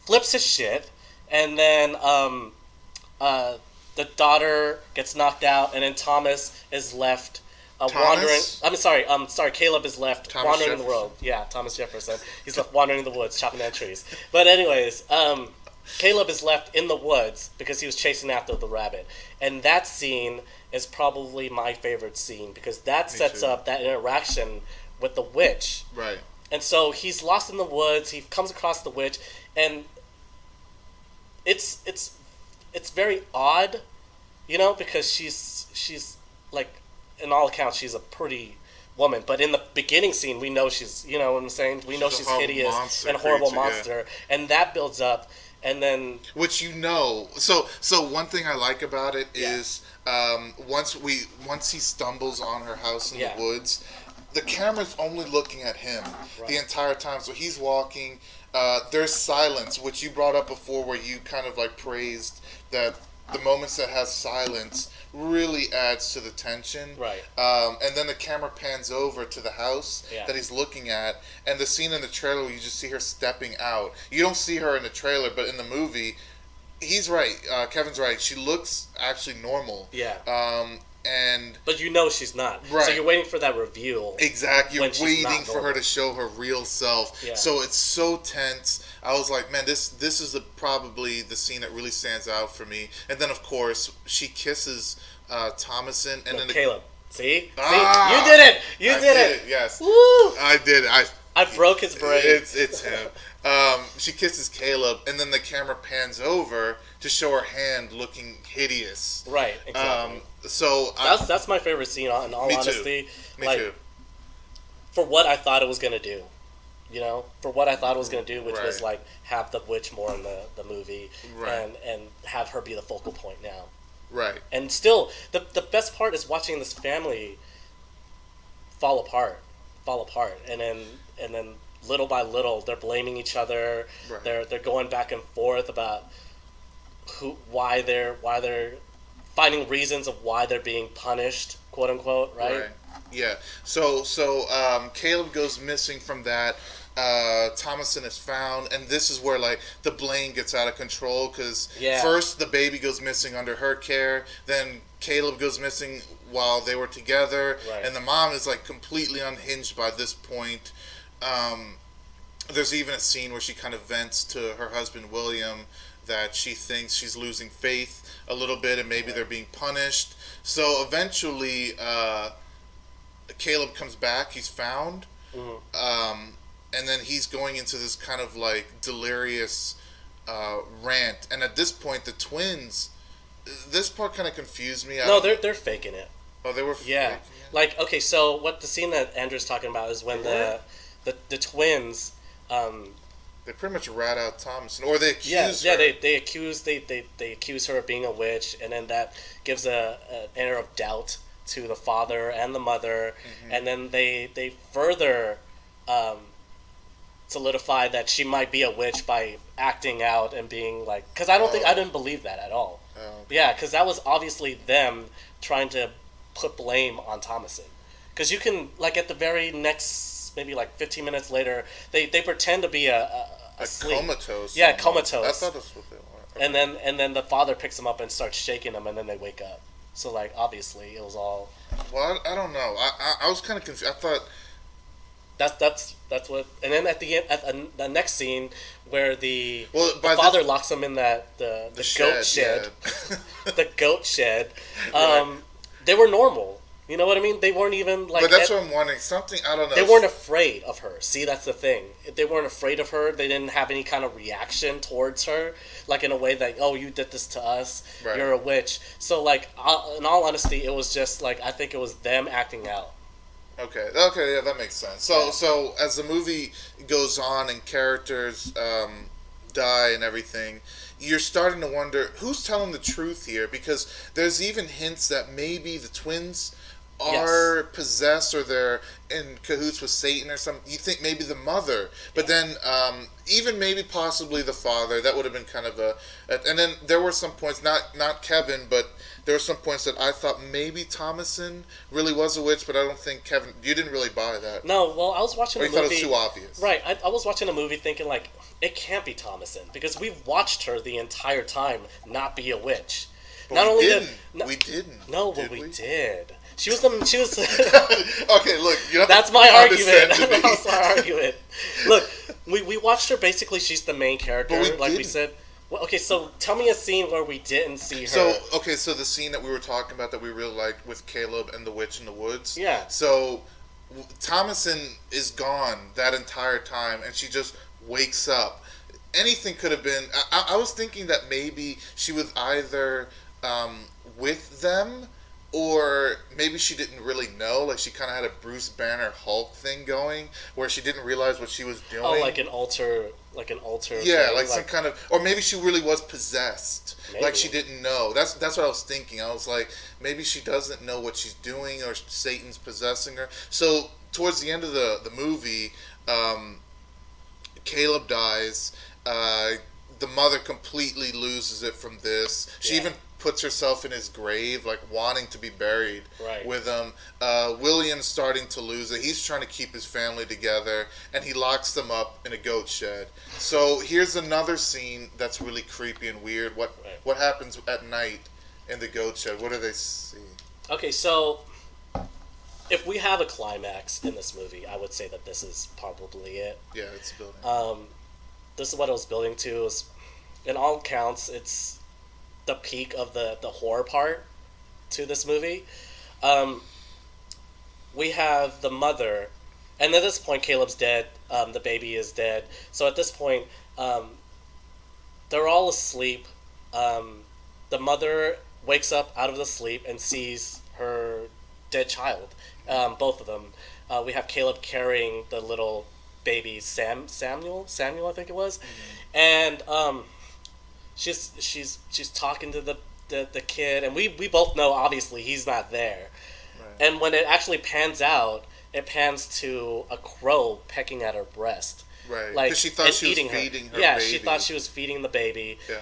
flips his shit, and then the daughter gets knocked out, and then Thomas is left wandering. Sorry. Caleb is left Thomas wandering in the Jefferson. road. Yeah, Thomas Jefferson. He's left wandering in the woods, chopping down trees. But anyways, Caleb is left in the woods because he was chasing after the rabbit, and that scene is probably my favorite scene because that sets too. up that interaction with the witch. Right. And so he's lost in the woods. He comes across the witch, and it's very odd, because she's like, in all accounts, she's a pretty woman. But in the beginning scene, we know she's, you know what I'm saying? We know she's horrible hideous monster and a horrible creature, yeah. monster, and that builds up, and then Which so one thing I like about it Yeah. is once he stumbles on her house in Yeah. the woods, the camera's only looking at him Right. the entire time. So he's walking. There's silence, which you brought up before, where you kind of like praised that the moments that has silence really adds to the tension. Right. And then the camera pans over to the house Yeah. that he's looking at, and the scene in the trailer where you just see her stepping out. You don't see her in the trailer, but in the movie, he's right. Kevin's right. She looks actually normal. Yeah. And But she's not. So Right. you're waiting for that reveal. exactly, you're When she's waiting not for her normal. to show her real self. Yeah. So it's so tense. I was like, man, this is probably the scene that really stands out for me. And then of course she kisses Thomason, and No, then Caleb. See? Ah! See? You did it! You I did it! Yes, Woo! I did it. I broke his brain. It's him. She kisses Caleb, and then the camera pans over to show her hand looking hideous. Right, exactly. So That's my favorite scene, in all Me too. honesty. me like, too. For what I thought it was going to do. For what I thought it was going to do, which was, Right. like, have the witch more in the movie. Right. And have her be the focal point now. Right. And still, the best part is watching this family fall apart. And then little by little, they're blaming each other. Right. They're going back and forth about why they're finding reasons of why they're being punished, quote unquote, right? Yeah. So Caleb goes missing from that. Thomason is found, and this is where like the blame gets out of control because Yeah. first the baby goes missing under her care, then Caleb goes missing while they were together, Right. and the mom is like completely unhinged by this point. There's even a scene where she kind of vents to her husband William that she thinks she's losing faith a little bit, and maybe they're being punished. So eventually, Caleb comes back. He's found. And then he's going into this kind of like delirious rant. And at this point, the twins, this part kind of confused me. No, they're faking it. Oh, they were. Yeah. faking it? Like, okay, so what the scene that Andrew's talking about is when They were? the twins. They pretty much rat out Thomason, or they accuse yeah, her. they accuse her of being a witch, and then that gives an air of doubt to the father and the mother, and then they further solidify that she might be a witch by acting out and being like, because I didn't believe that at all. Oh, okay. Yeah, because that was obviously them trying to put blame on Thomason. Because you can, like, at the very next, maybe like 15 minutes later, they pretend to be asleep. Comatose. Yeah, comatose. I thought that's what they were. Okay. And then the father picks them up and starts shaking them, and then they wake up. So, like, obviously it was all. Well, I don't know. I was kind of confused. I thought. That's what. And then at the end, at the next scene where the this, father locks them in the goat shed, yeah. the goat shed, Right. they were normal. You know what I mean? They weren't even like. But that's what I'm wondering. Something, I don't know. They weren't afraid of her. See, that's the thing. They weren't afraid of her. They didn't have any kind of reaction towards her, like in a way that, oh, you did this to us. Right. You're a witch. So, like, in all honesty, it was just like, I think it was them acting out. Okay, yeah, that makes sense. So as the movie goes on and characters die and everything, you're starting to wonder who's telling the truth here, because there's even hints that maybe the twins are possessed, or they're in cahoots with Satan or something. You think maybe the mother, but then even maybe possibly the father. That would have been kind of and then there were some points, not Kevin, but there were some points that I thought maybe Thomason really was a witch, but I don't think Kevin. You didn't really buy that. No, well, I was watching or the you movie. thought it was too obvious. Right, I was watching a movie thinking, like, it can't be Thomason, because we've watched her the entire time not be a witch. But Not we only didn't. did We didn't. No, did but we we did. She was. Okay, look. You have That's to my condescend argument. to me. That's my argument. Look, we watched her. Basically, she's the main character, But we like we didn't. said. Well, okay, so tell me a scene where we didn't see her. So the scene that we were talking about that we really liked with Caleb and the witch in the woods. Yeah. So Thomason is gone that entire time, and she just wakes up. Anything could have been. I was thinking that maybe she was either with them, or maybe she didn't really know. Like, she kind of had a Bruce Banner Hulk thing going, where she didn't realize what she was doing. Oh, like an altar. Yeah, thing, like some kind of, or maybe she really was possessed. Maybe. Like, she didn't know. That's what I was thinking. I was like, maybe she doesn't know what she's doing, or Satan's possessing her. So towards the end of the movie, Caleb dies. The mother completely loses it from this. She Yeah. even puts herself in his grave, like wanting to be buried Right. with him. William's starting to lose it. He's trying to keep his family together, and he locks them up in a goat shed. So here's another scene that's really creepy and weird. What happens at night in the goat shed? What do they see? Okay, so if we have a climax in this movie, I would say that this is probably it. Yeah, it's building. This is what I was building to. In all counts, it's the peak of the horror part to this movie. We have the mother, and at this point, Caleb's dead. The baby is dead. So at this point, they're all asleep. The mother wakes up out of the sleep and sees her dead child. Both of them. We have Caleb carrying the little baby Samuel, I think it was, and she's talking to the kid, and we both know obviously he's not there. Right. And when it actually pans out, it pans to a crow pecking at her breast. Right, like, because she thought she was feeding her baby. She thought she was feeding the baby. Yeah.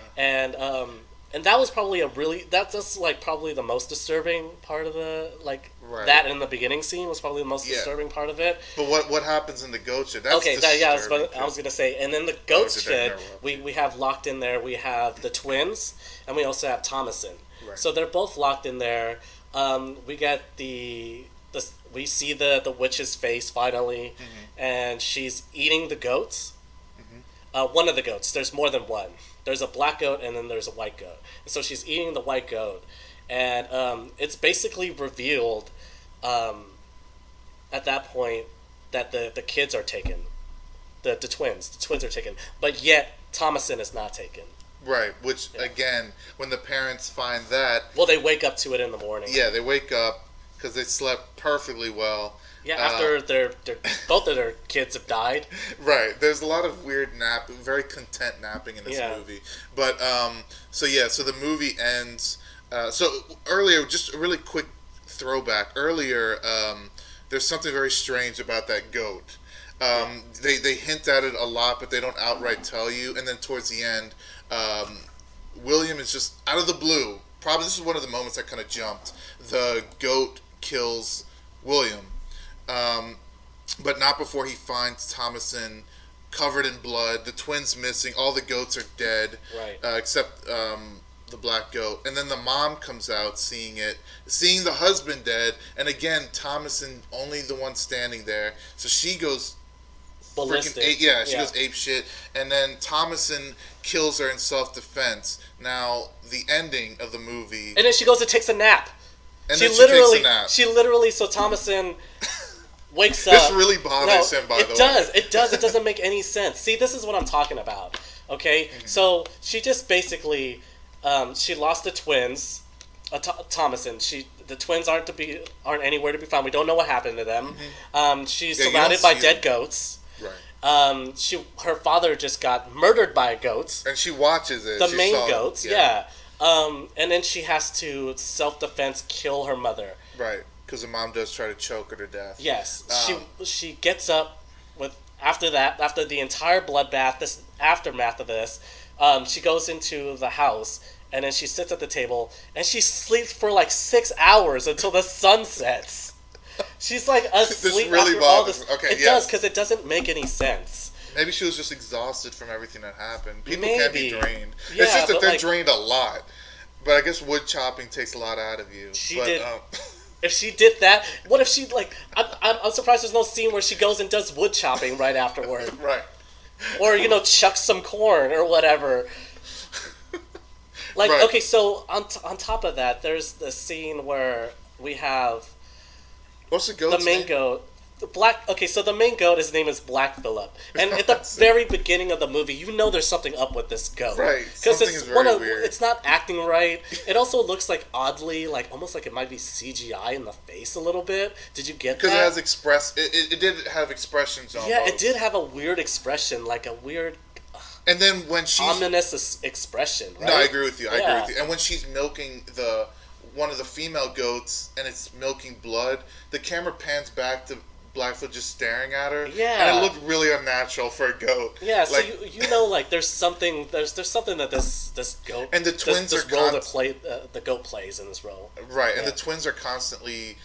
And that was probably that's like probably the most disturbing part of the, like, right. That in the beginning scene was probably the most disturbing part of it. But what happens in the goat shed? That's okay, I was gonna say, and then the goat shed, we we have locked in there. We have the twins, and we also have Thomason. Right. So they're both locked in there. We get we see the witch's face finally, and she's eating the goats. One of the goats. There's more than one. There's a black goat and then there's a white goat. And so she's eating the white goat, and it's basically revealed at that point that the kids are taken, the twins. The twins are taken, but yet Thomason is not taken. Right, which again, when the parents find that, well, they wake up to it in the morning. Yeah, they wake up because they slept perfectly well. Yeah, after their both of their kids have died. Right. There's a lot of weird very content napping in this movie. But so the movie ends. So earlier, just a really quick throwback. Earlier, there's something very strange about that goat. They hint at it a lot, but they don't outright tell you. And then towards the end, William is just out of the blue. Probably this is one of the moments that kind of jumped. The goat kills William. But not before he finds Thomason covered in blood. The twins missing. All the goats are dead, right? Except the black goat. And then the mom comes out, seeing the husband dead. And again, Thomason only the one standing there. So she goes ballistic. She goes ape shit. And then Thomason kills her in self-defense. Now the ending of the movie. And then she goes and takes a nap. And then she takes a nap. She literally. So Thomason wakes up. This really bothers him, by the way. It does. It doesn't make any sense. See, this is what I'm talking about. Okay? Mm-hmm. So she just basically, she lost the twins, Thomason. The twins aren't anywhere to be found. We don't know what happened to them. Mm-hmm. She's surrounded by dead goats. Right. Her father just got murdered by goats. And she watches it. The main goats, yeah. And then she has to self-defense kill her mother. Right. Because the mom does try to choke her to death. Yes. She gets up after the entire bloodbath, this aftermath of this, she goes into the house and then she sits at the table and she sleeps for like 6 hours until the sun sets. She's like asleep. This really after all this. Okay, it does, because it doesn't make any sense. Maybe she was just exhausted from everything that happened. People Maybe. can be drained. Yeah, it's just that they're drained a lot. But I guess wood chopping takes a lot out of you. If she did that, what if she I'm surprised there's no scene where she goes and does wood chopping right afterward. Right. Or chucks some corn or whatever. Like, right. Okay, so on top of that, there's the scene where we have what's the goat's main name? Goat. So the main goat, his name is Black Phillip, and at the very beginning of the movie, there's something up with this goat, right? Because it's weird. It's not acting right. It also looks like oddly, almost like it might be CGI in the face a little bit. Did you get that? Because it did have expressions on. Yeah, it did have a weird expression, like a weird. And then when she's ominous expression, right? No, I agree with you. I agree with you. And when she's milking one of the female goats and it's milking blood, the camera pans back to Blackfoot just staring at her. Yeah. And it looked really unnatural for a goat. Yeah, so there's something that this goat and the twins this role that the goat plays in this role. Right, and the twins are constantly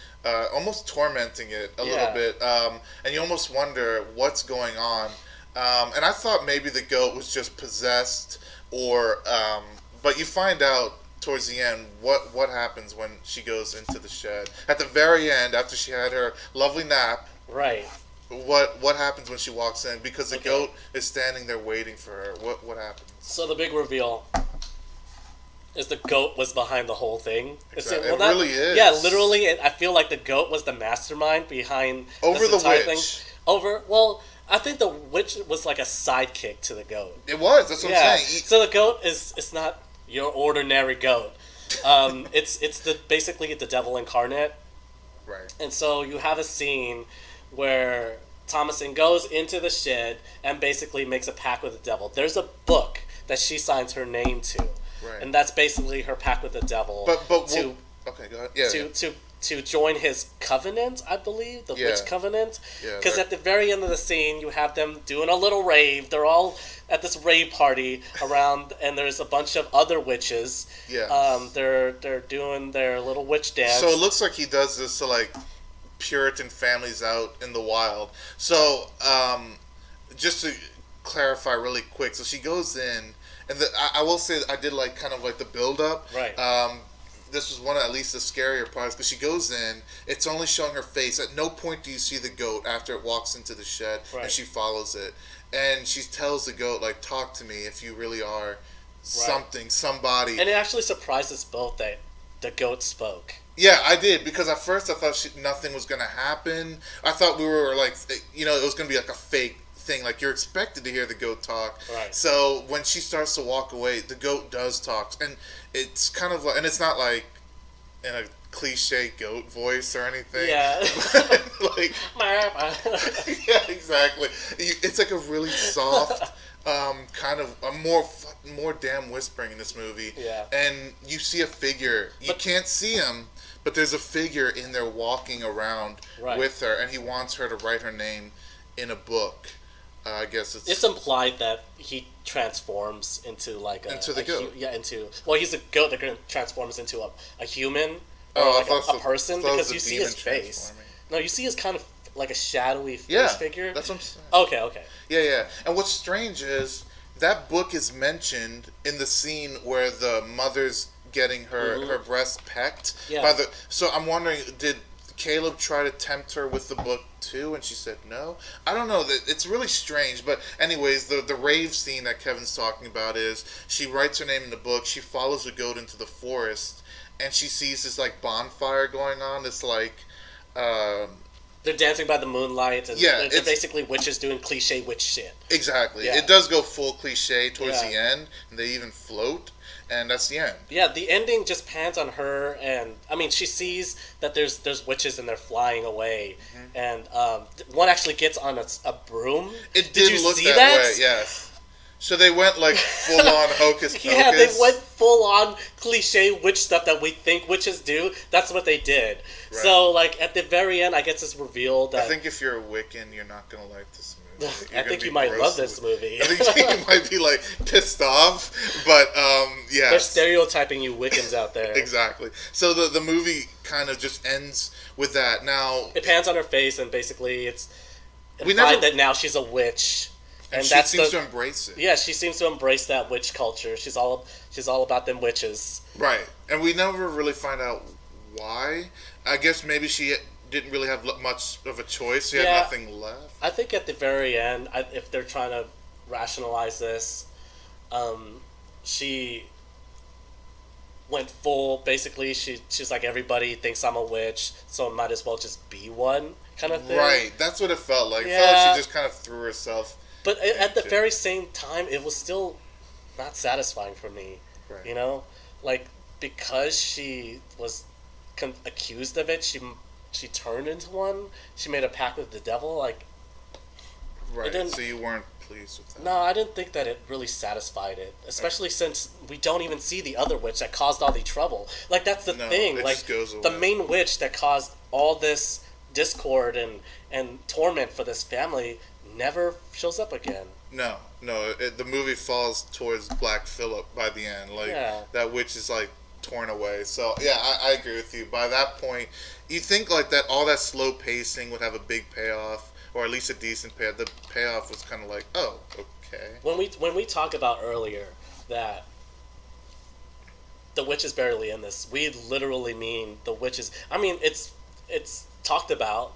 almost tormenting it a little bit. And you almost wonder what's going on. And I thought maybe the goat was just possessed but you find out towards the end what happens when she goes into the shed. At the very end, after she had her lovely nap, right? What happens when she walks in? Because the goat is standing there waiting for her. What happens? So the big reveal is the goat was behind the whole thing. Exactly. It really is. Yeah, literally. I feel like the goat was the mastermind behind this entire thing. I think the witch was like a sidekick to the goat. It was. That's what I'm saying. So the goat it's not your ordinary goat. It's basically the devil incarnate. Right. And so you have a scene where Thomason goes into the shed and basically makes a pact with the devil. There's a book that she signs her name to. Right. And that's basically her pact with the devil. Okay, go ahead. Yeah. To join his covenant, I believe, the witch covenant. Because at the very end of the scene, you have them doing a little rave. They're all at this rave party around, and there's a bunch of other witches. Yeah. They're doing their little witch dance. So it looks like he does this to like Puritan families out in the wild. So just to clarify really quick, so she goes in, and I will say I did like kind of like the build up. Right. This was one of at least the scarier parts because she goes in. It's only showing her face. At no point do you see the goat after it walks into the shed, and she follows it. And she tells the goat, like, talk to me if you really are somebody. And it actually surprised us both that the goat spoke. Yeah, I did, because at first I thought nothing was going to happen. I thought we were like, it was going to be like a fake thing. Like, you're expected to hear the goat talk. Right. So when she starts to walk away, the goat does talk. And it's kind of like, and it's not like in a cliche goat voice or anything. Yeah. Like, yeah, exactly. It's like a really soft, kind of a more damn whispering in this movie. Yeah. And you see a figure. You can't see him, but there's a figure in there walking around with her, and he wants her to write her name in a book. I guess it's implied that he transforms into like into the goat. He's a goat that transforms into a human or a person, because you see his face. No, you see his kind of like a shadowy face figure. That's what I'm saying. Okay. Yeah. And what's strange is that book is mentioned in the scene where the mother's getting her breast pecked by the. So I'm wondering, did Caleb try to tempt her with the book too, and she said no? I don't know. It's really strange. But anyways, the rave scene that Kevin's talking about is she writes her name in the book. She follows the goat into the forest, and she sees this like bonfire going on. This like. They're dancing by the moonlight, and they're basically witches doing cliche witch shit. Exactly. Yeah. It does go full cliche towards the end, and they even float, and that's the end. Yeah, the ending just pans on her, and I mean, she sees that there's witches and they're flying away, and one actually gets on a broom. It did look that way, yes. So they went like full on hocus pocus. Yeah, they went full on cliche witch stuff that we think witches do. That's what they did. Right. So like at the very end, I guess it's revealed that. I think if you're a Wiccan, you're not gonna like this movie. I think you might love this movie. I think you might be like pissed off, but yeah. They're stereotyping you Wiccans out there. Exactly. So the movie kind of just ends with that. Now it pans on her face, and basically it's implied that now she's a witch. And she seems to embrace it. Yeah, she seems to embrace that witch culture. She's all about them witches. Right. And we never really find out why. I guess maybe she didn't really have much of a choice. She had nothing left. I think at the very end, if they're trying to rationalize this, she went full. Basically, she's like, everybody thinks I'm a witch, so I might as well just be one, kind of thing. Right. That's what it felt like. It felt like she just kind of threw herself. But at the very same time, it was still not satisfying for me. Right. You know, like because she was accused of it, she turned into one. She made a pact with the devil. Like, right. So you weren't pleased with that? No, I didn't think that it really satisfied it. Especially since we don't even see the other witch that caused all the trouble. Like that's the thing. It like just goes away. The main witch that caused all this discord and torment for this family never shows up again. No. The movie falls towards Black Phillip by the end. Like that witch is like torn away. So yeah, I agree with you. By that point, you think like that all that slow pacing would have a big payoff, or at least a decent payoff. The payoff was kind of like, oh, okay. When we talk about earlier that the witch is barely in this, we literally mean the witch is. I mean, it's talked about.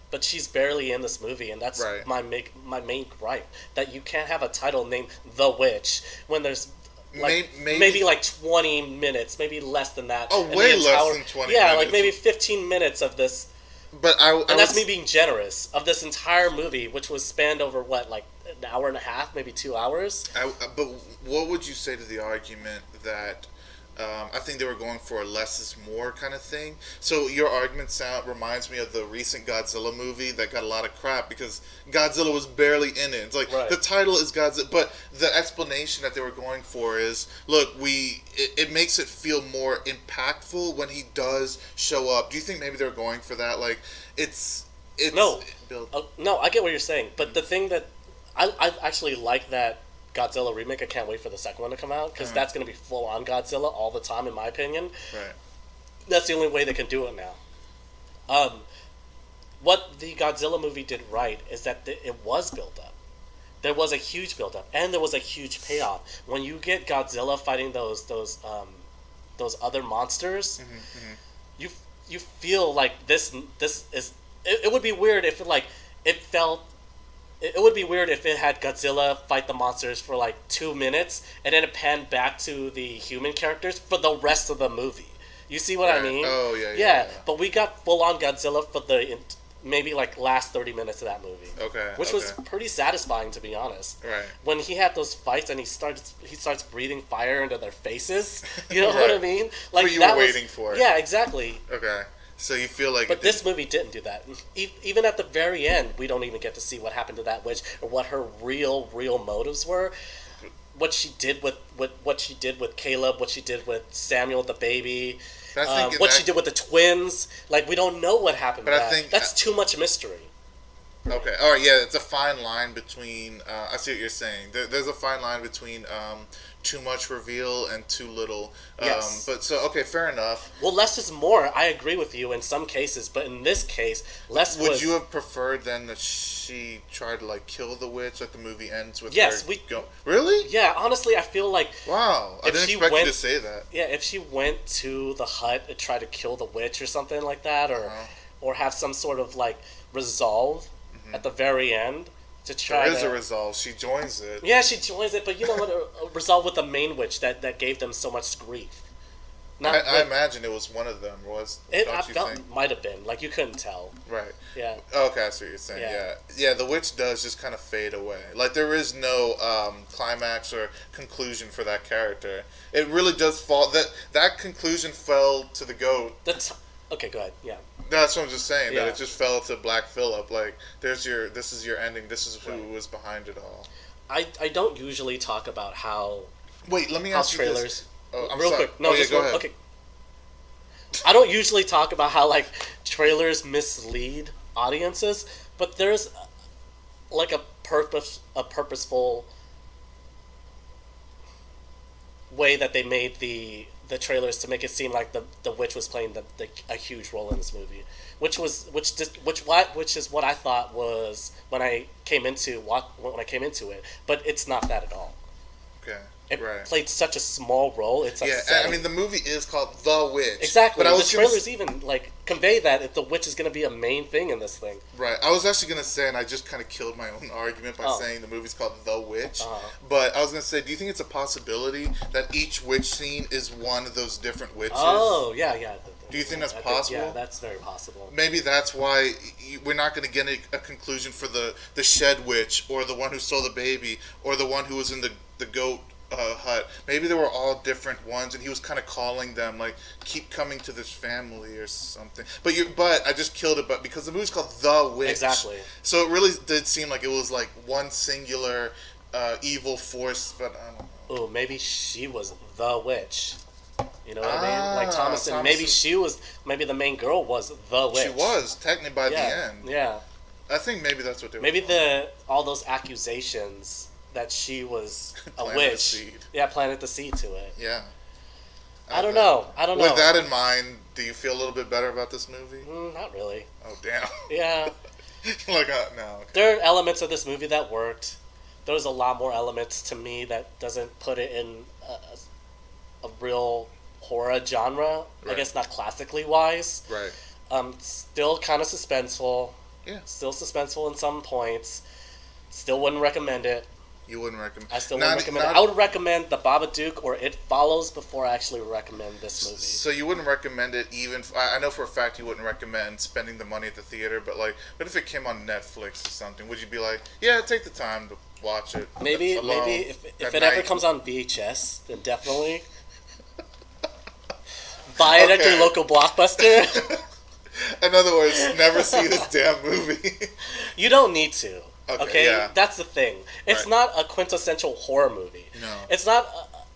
But she's barely in this movie, and that's my main gripe. That you can't have a title named The Witch when there's like maybe like 20 minutes, maybe less than that. Oh, way less than 20 minutes. Yeah, like maybe 15 minutes of this. But that's me being generous, of this entire movie, which was spanned over what, like an hour and a half, maybe 2 hours? But what would you say to the argument that I think they were going for a less is more kind of thing. So your argument reminds me of the recent Godzilla movie that got a lot of crap because Godzilla was barely in it. It's like the title is Godzilla, but the explanation that they were going for is, look, it makes it feel more impactful when he does show up. Do you think maybe they were going for that? Like it's no, I get what you're saying, but the thing that I actually like that Godzilla remake. I can't wait for the second one to come out because that's going to be full on Godzilla all the time, in my opinion. Right. That's the only way they can do it now. What the Godzilla movie did right is that it was built up. There was a huge build up, and there was a huge payoff. When you get Godzilla fighting those other monsters, you feel like this is. It would be weird if it would be weird if it had Godzilla fight the monsters for like 2 minutes and then it panned back to the human characters for the rest of the movie. You see what I mean? Oh, yeah. But we got full-on Godzilla for the maybe like last 30 minutes of that movie. Okay. Which was pretty satisfying, to be honest. Right. When he had those fights and he starts breathing fire into their faces. You know Right. what I mean? Like what you that were waiting for. Yeah, exactly. Okay. So you feel like, but this movie didn't do that. Even at the very end, we don't even get to see what happened to that witch or what her real motives were. What she did with what she did with Caleb, what she did with Samuel the baby, what she did with the twins. Like, we don't know what happened. But I think that's too much mystery. Okay. All right. Yeah, it's a fine line between. I see what you're saying. There's a fine line between too much reveal and too little. Yes. But so okay, fair enough. Well, less is more. I agree with you in some cases, but in this case, less. Would you have preferred then that she tried to like kill the witch? Like the movie ends with Really? Yeah. Honestly, I feel like. Wow. I didn't expect you to say that. Yeah. If she went to the hut and tried to kill the witch or something like that, or have some sort of like resolve at the very end. There is a resolve. She joins it. Yeah, she joins it, but you know what? A resolve with the main witch that gave them so much grief. I imagine it was one of them. I felt it might have been. Like, you couldn't tell. Right. Yeah. Okay, I see what you're saying. Yeah. The witch does just kind of fade away. Like, there is no climax or conclusion for that character. It really does fall. That conclusion fell to the goat. Okay, go ahead. Yeah. That's what I'm just saying. Yeah. That it just fell to Black Phillip. Like, this is your ending. This is who was behind it all. I don't usually talk about how. Wait, let me ask trailers. You this. Oh, I'm real sorry. quick. No, just go ahead. Okay. I don't usually talk about how like trailers mislead audiences, but there's like a purposeful way that they made the trailers to make it seem like the witch was playing a huge role in this movie, which is what I thought was when I came into it, but it's not that at all. Okay. It played such a small role. It's upsetting. I mean, the movie is called The Witch. Exactly. But the trailers even like convey that the witch is going to be a main thing in this thing. Right. I was actually going to say, and I just kind of killed my own argument by saying the movie's called The Witch. But I was going to say, do you think it's a possibility that each witch scene is one of those different witches? Oh, yeah. Do you think that's possible? Yeah, that's very possible. Maybe that's why we're not going to get a conclusion for the shed witch, or the one who stole the baby, or the one who was in the goat hut. Maybe they were all different ones, and he was kind of calling them like, keep coming to this family or something. But I just killed it. But because the movie's called The Witch, exactly. So it really did seem like it was like one singular evil force. But I don't know. Oh, maybe she was the witch. You know what I mean? Like Thomason. Maybe the main girl was the witch. She was technically by the end. Yeah. I think maybe that's what they were. Maybe all those accusations that she was a witch. Planted the seed to it. Yeah. I don't know. With that in mind, do you feel a little bit better about this movie? Not really. Oh, damn. Yeah. No. Okay. There are elements of this movie that worked. There's a lot more elements to me that doesn't put it in a real horror genre. Right. I guess not classically wise. Right. Still kind of suspenseful. Yeah. Still suspenseful in some points. Still wouldn't recommend it. You wouldn't recommend? I still wouldn't recommend it. I would recommend The Babadook or It Follows before I actually recommend this movie. So you wouldn't recommend it even... I know for a fact you wouldn't recommend spending the money at the theater, but like, what if it came on Netflix or something? Would you be like, yeah, take the time to watch it? Maybe if it ever comes on VHS, then definitely. Buy it at your local Blockbuster. In other words, never see this damn movie. You don't need to. Okay, yeah. That's the thing. It's not a quintessential horror movie. No. It's not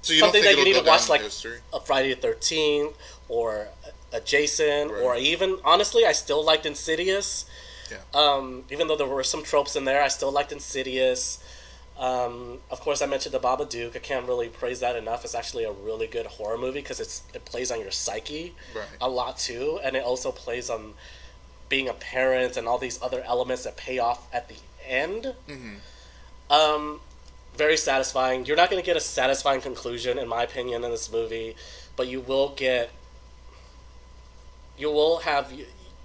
something that you need to watch like a Friday the 13th or a Jason or even, honestly, I still liked Insidious. Yeah. Even though there were some tropes in there, I still liked Insidious. Of course, I mentioned The Babadook. I can't really praise that enough. It's actually a really good horror movie because it plays on your psyche a lot too, and it also plays on being a parent and all these other elements that pay off at the end. Mm-hmm. Very satisfying. You're not going to get a satisfying conclusion, in my opinion, in this movie, but you will have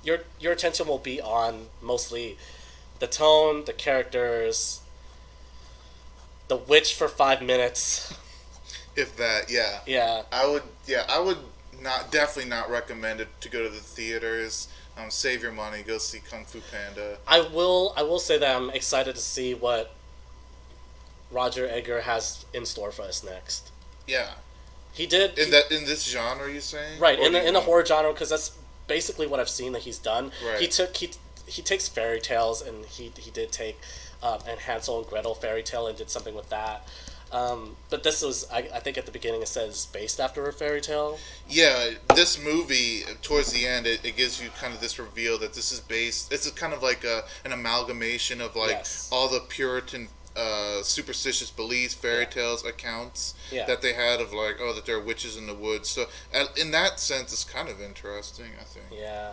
your attention will be on mostly the tone, the characters, the witch for 5 minutes. If that, yeah. Yeah. I would definitely not recommended to go to the theaters. Save your money. Go see Kung Fu Panda. I will say that I'm excited to see what Roger Edgar has in store for us next. Yeah. He did In this genre, you saying? right in the horror genre, because that's basically what I've seen that he's done. Right. He takes fairy tales, and he did take and Hansel and Gretel fairy tale and did something with that. But this was I think at the beginning it says based after a fairy tale. Yeah, this movie towards the end it gives you kind of this reveal that this is based. It's kind of like an amalgamation of like Yes. all the Puritan superstitious beliefs, fairy tales, accounts Yeah. that they had of like that there are witches in the woods. So in that sense, it's kind of interesting, I think. Yeah.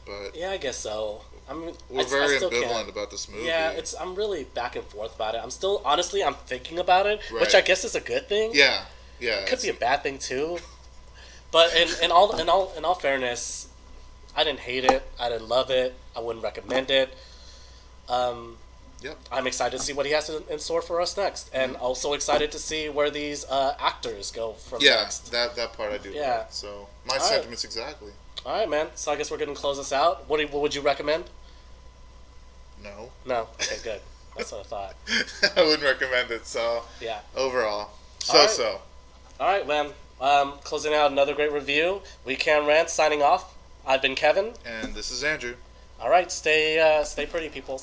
But Yeah, I guess so. we're I very still ambivalent can't. about this movie. Yeah, I'm really back and forth about it. I'm still honestly I'm thinking about it, which Right. I guess is a good thing. Yeah, It could be a bad thing too. But in all fairness, I didn't hate it. I didn't love it. I wouldn't recommend it. Yep. I'm excited to see what he has in store for us next, and also excited to see where these actors go from Yeah, next. that part I do. Yeah. Like. So my right. sentiments exactly. All right, man. So I guess we're going to close this out. What would you recommend? No. No. Okay, good. That's what I thought. I wouldn't recommend it. So Yeah. overall, All right. so. All right, man. Closing out another great review. WeCanRant signing off. I've been Kevin. And this is Andrew. All right, stay pretty, people.